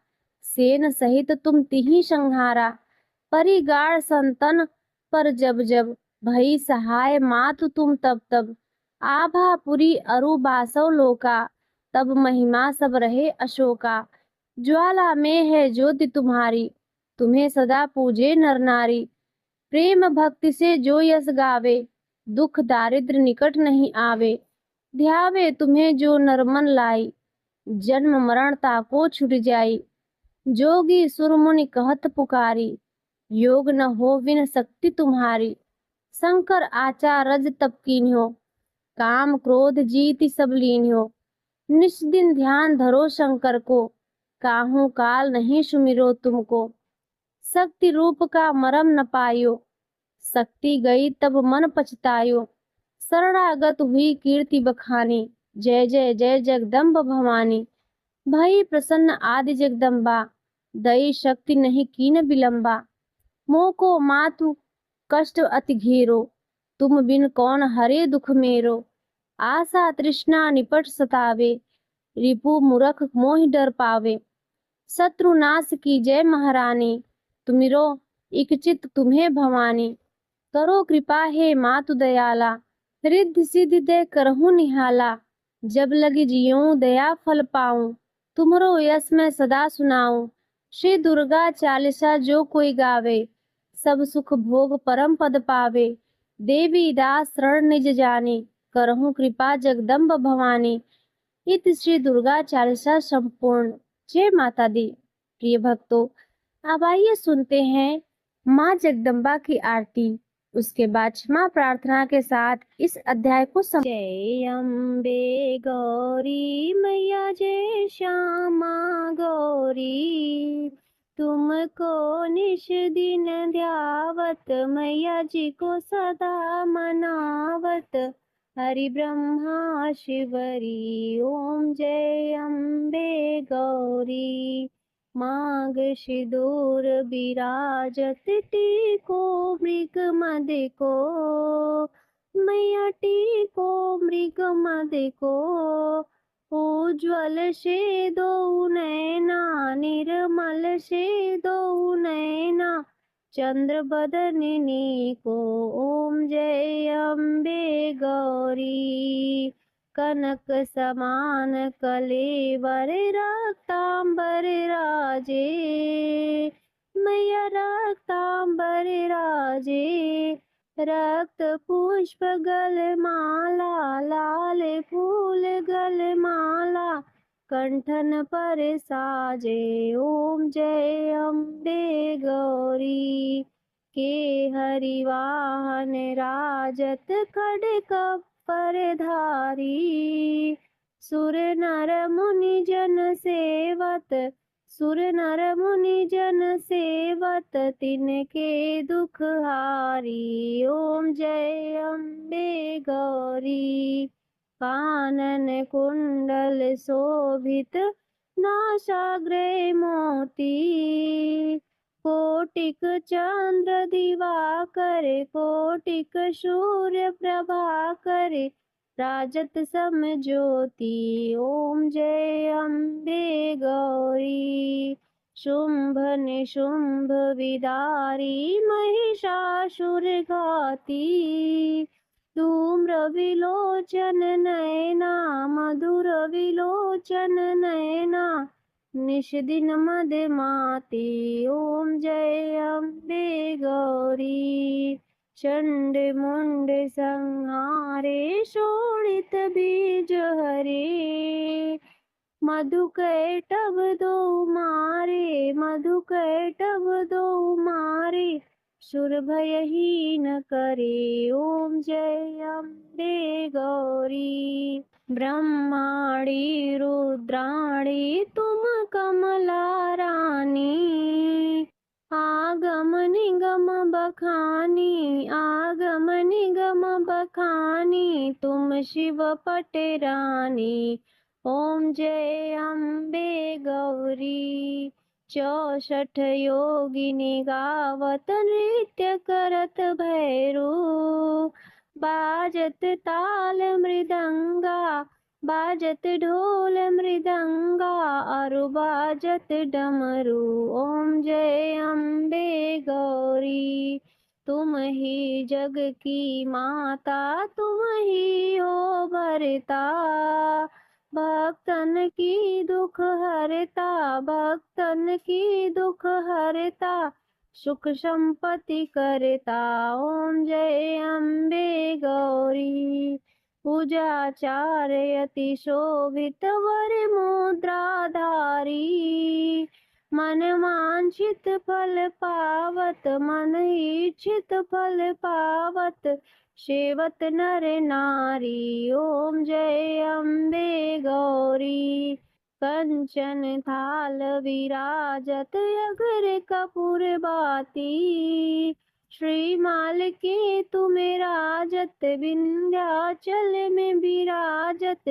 सेन सहित तुम तिहि संहारा। परिगाड़ संतन पर जब जब, भई सहाय मातु तुम तब तब। आभापुरी अरु बासव लोका, तब महिमा सब रहे अशोका। ज्वाला में है ज्योति तुम्हारी, तुम्हें सदा पूजे नर नारी। प्रेम भक्ति से जो यश गावे, दुख दारिद्र निकट नहीं आवे। ध्यावे तुम्हें जो नरमन लाई, जन्म मरण ताको छुट जाई। जोगी सुर मुनि कहत पुकारी, योग न हो विन शक्ति तुम्हारी। शंकर आचार रज तप कीन्हो, काम क्रोध जीति सब लीन्हो। निष्दिन ध्यान धरो शंकर को, काहू काल नहीं सुमिरो तुमको। शक्ति रूप का मरम न पायो, शक्ति गई तब मन पछतायो। शरणागत हुई कीर्ति बखानी, जय जय जय जगदम्ब भवानी। भई प्रसन्न आदि जगदम्बा, दई शक्ति नहीं कीन विलंबा। मोको मातु कष्ट अति घेरो, तुम बिन कौन हरे दुख मेरो। आशा तृष्णा निपट सतावे, रिपु मूरख मोहि डर पावे। शत्रुनाश की जय महारानी, तुमिरो इकचित तुम्हें भवानी। करो कृपा हे मातु दयाला, रिद्धि सिद्धि दे करहु निहाला। जब लगी जियूं दया फल पाऊं, तुमरो यश मैं सदा सुनाऊं। श्री दुर्गा चालीसा जो कोई गावे, सब सुख भोग परम पद पावे। देवी दास रण निज जानी, करहु कृपा जगदम्ब भवानी। इत श्री दुर्गा चालीसा संपूर्ण। जय माता दी। प्रिय भक्तों, अब आइए सुनते हैं माँ जगदम्बा की आरती। उसके बाद क्षमा प्रार्थना के साथ इस अध्याय को जय अम्बे गौरी मैया, जय श्यामा गौरी, तुमको निश दिन ध्यावत, मैया जी को सदा मनावत, हरि ब्रह्मा शिवरी, ओम जय अम्बे गौरी। मांग सिंदूर विराजत, टीको मृग मद को, मैया टीको मृग मद को, उज्ज्वल से दो नैना, निर्मल से दो नैना, चंद्र बदनिनी को, ओम जय अम्बे गौरी। कनक समान कलेवर, रक्तांबर राजे, मैया रक्तांबर राजे, रक्त पुष्प गलमाला, लाल फूल गलमाला, कंठन पर साजे, ओम जय अम्बे गौरी। के हरिवाहन राजत, खड्ग पर धारी, सुर नर मुनि जन सेवत, सुर नर मुनि जन सेवत, तिनके दुख हारी, ओम जय अम्बे गौरी। कानन कुंडल शोभित, नासाग्रे मोती, कोटिक चंद्र दिवाकर, कोटिक सूर्य प्रभाकर, राजत सम ज्योति, ओम जय अम्बे गौरी। शुंभ निशुंभ विदारी, महिषासुर घाती, धूम्र विलोचन नयना, मधुर विलोचन नयना, निश दिन मद माती, ओम जय अम्बे गौरी। चंड मुंड संहारे, शोणित बीज हरे, मधुकैटभ दो मारे, मधुकैटभ दो मारे, सुर भयहीन करे, ओम जय अम्बे गौरी। ब्रह्माणी रुद्राणी, तुम कमला रानी, आगम निगम बखानी, आगम निगम बखानी, तुम शिव पटरानी, ओम जय अम्बे गौरी। 64 योगिनी गावत, नृत्य करत भैरू, बाजत ताल मृदंगा, बाजत ढोल मृदंगा, अरु बाजत डमरू, ओम जय अम्बे गौरी। तुम ही जग की माता, तुम ही हो भरता, भक्तन की दुख हरता, भक्तन की दुख हरता, सुख संपत्ति करता, ओम जय अम्बे गौरी। पूजाचार्य अति शोभित, वर मुद्राधारी, मन वांछित फल पावत, मन इच्छित फल पावत, सेवत नर नारी, ओम जय अम्बे गौरी। कंचन थाल विराजत, अगर कपूर बाती, श्रीमाल के तुम राजत, विंध्याचल में विराजत,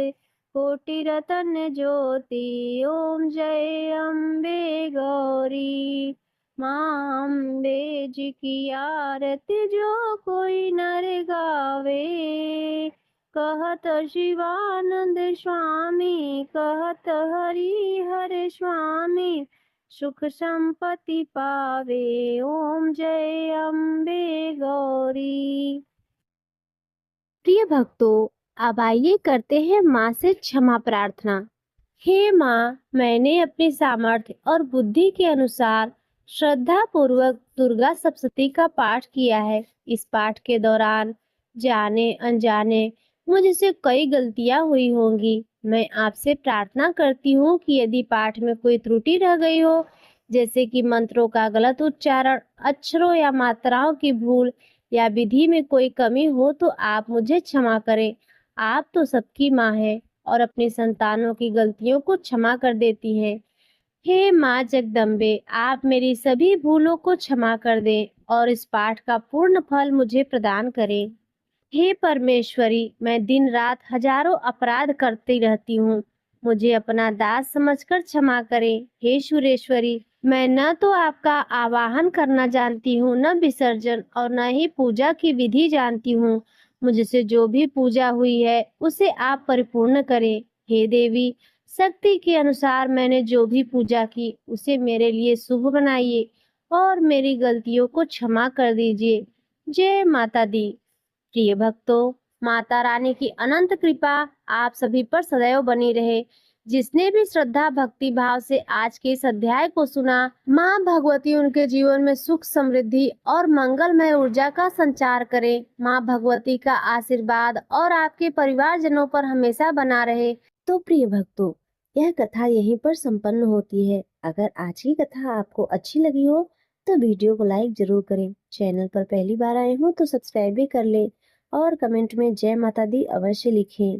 कोटि रतन ज्योति, ओम जय अम्बे गौरी। माँ अम्बे जी की आरती, जो कोई नर गावे, कहत शिवानंद स्वामी, कहत हरि हर स्वामी, सुख संपत्ति पावे, ओम जय अम्बे गौरी। प्रिय भक्तों, अब आइए करते हैं माँ से क्षमा प्रार्थना। हे माँ, मैंने अपनी सामर्थ्य और बुद्धि के अनुसार श्रद्धा पूर्वक दुर्गा सप्तशती का पाठ किया है। इस पाठ के दौरान जाने अनजाने मुझसे कई गलतियां हुई होंगी। मैं आपसे प्रार्थना करती हूँ कि यदि पाठ में कोई त्रुटि रह गई हो, जैसे कि मंत्रों का गलत उच्चारण, अक्षरों या मात्राओं की भूल या विधि में कोई कमी हो, तो आप मुझे क्षमा करें। आप तो सबकी माँ है और अपनी संतानों की गलतियों को क्षमा कर देती हैं। हे माँ जगदम्बे, आप मेरी सभी भूलों को क्षमा कर दें और इस पाठ का पूर्ण फल मुझे प्रदान करें। हे परमेश्वरी, मैं दिन रात हजारों अपराध करती रहती हूँ। मुझे अपना दास समझकर क्षमा करें। हे सुरेश्वरी, मैं न तो आपका आवाहन करना जानती हूँ, न विसर्जन, और न ही पूजा की विधि जानती हूँ। मुझसे जो भी पूजा हुई है उसे आप परिपूर्ण करें। हे देवी, शक्ति के अनुसार मैंने जो भी पूजा की उसे मेरे लिए शुभ बनाइए और मेरी गलतियों को क्षमा कर दीजिए। जय माता दी। प्रिय भक्तों, माता रानी की अनंत कृपा आप सभी पर सदैव बनी रहे। जिसने भी श्रद्धा भक्ति भाव से आज के इस अध्याय को सुना, माँ भगवती उनके जीवन में सुख समृद्धि और मंगलमय ऊर्जा का संचार करे। माँ भगवती का आशीर्वाद और आपके परिवारजनों पर हमेशा बना रहे। तो प्रिय भक्तों, यह कथा यहीं पर संपन्न होती है। अगर आज की कथा आपको अच्छी लगी हो तो वीडियो को लाइक जरूर करें। चैनल पर पहली बार आए हो तो सब्सक्राइब भी कर लें और कमेंट में जय माता दी अवश्य लिखें।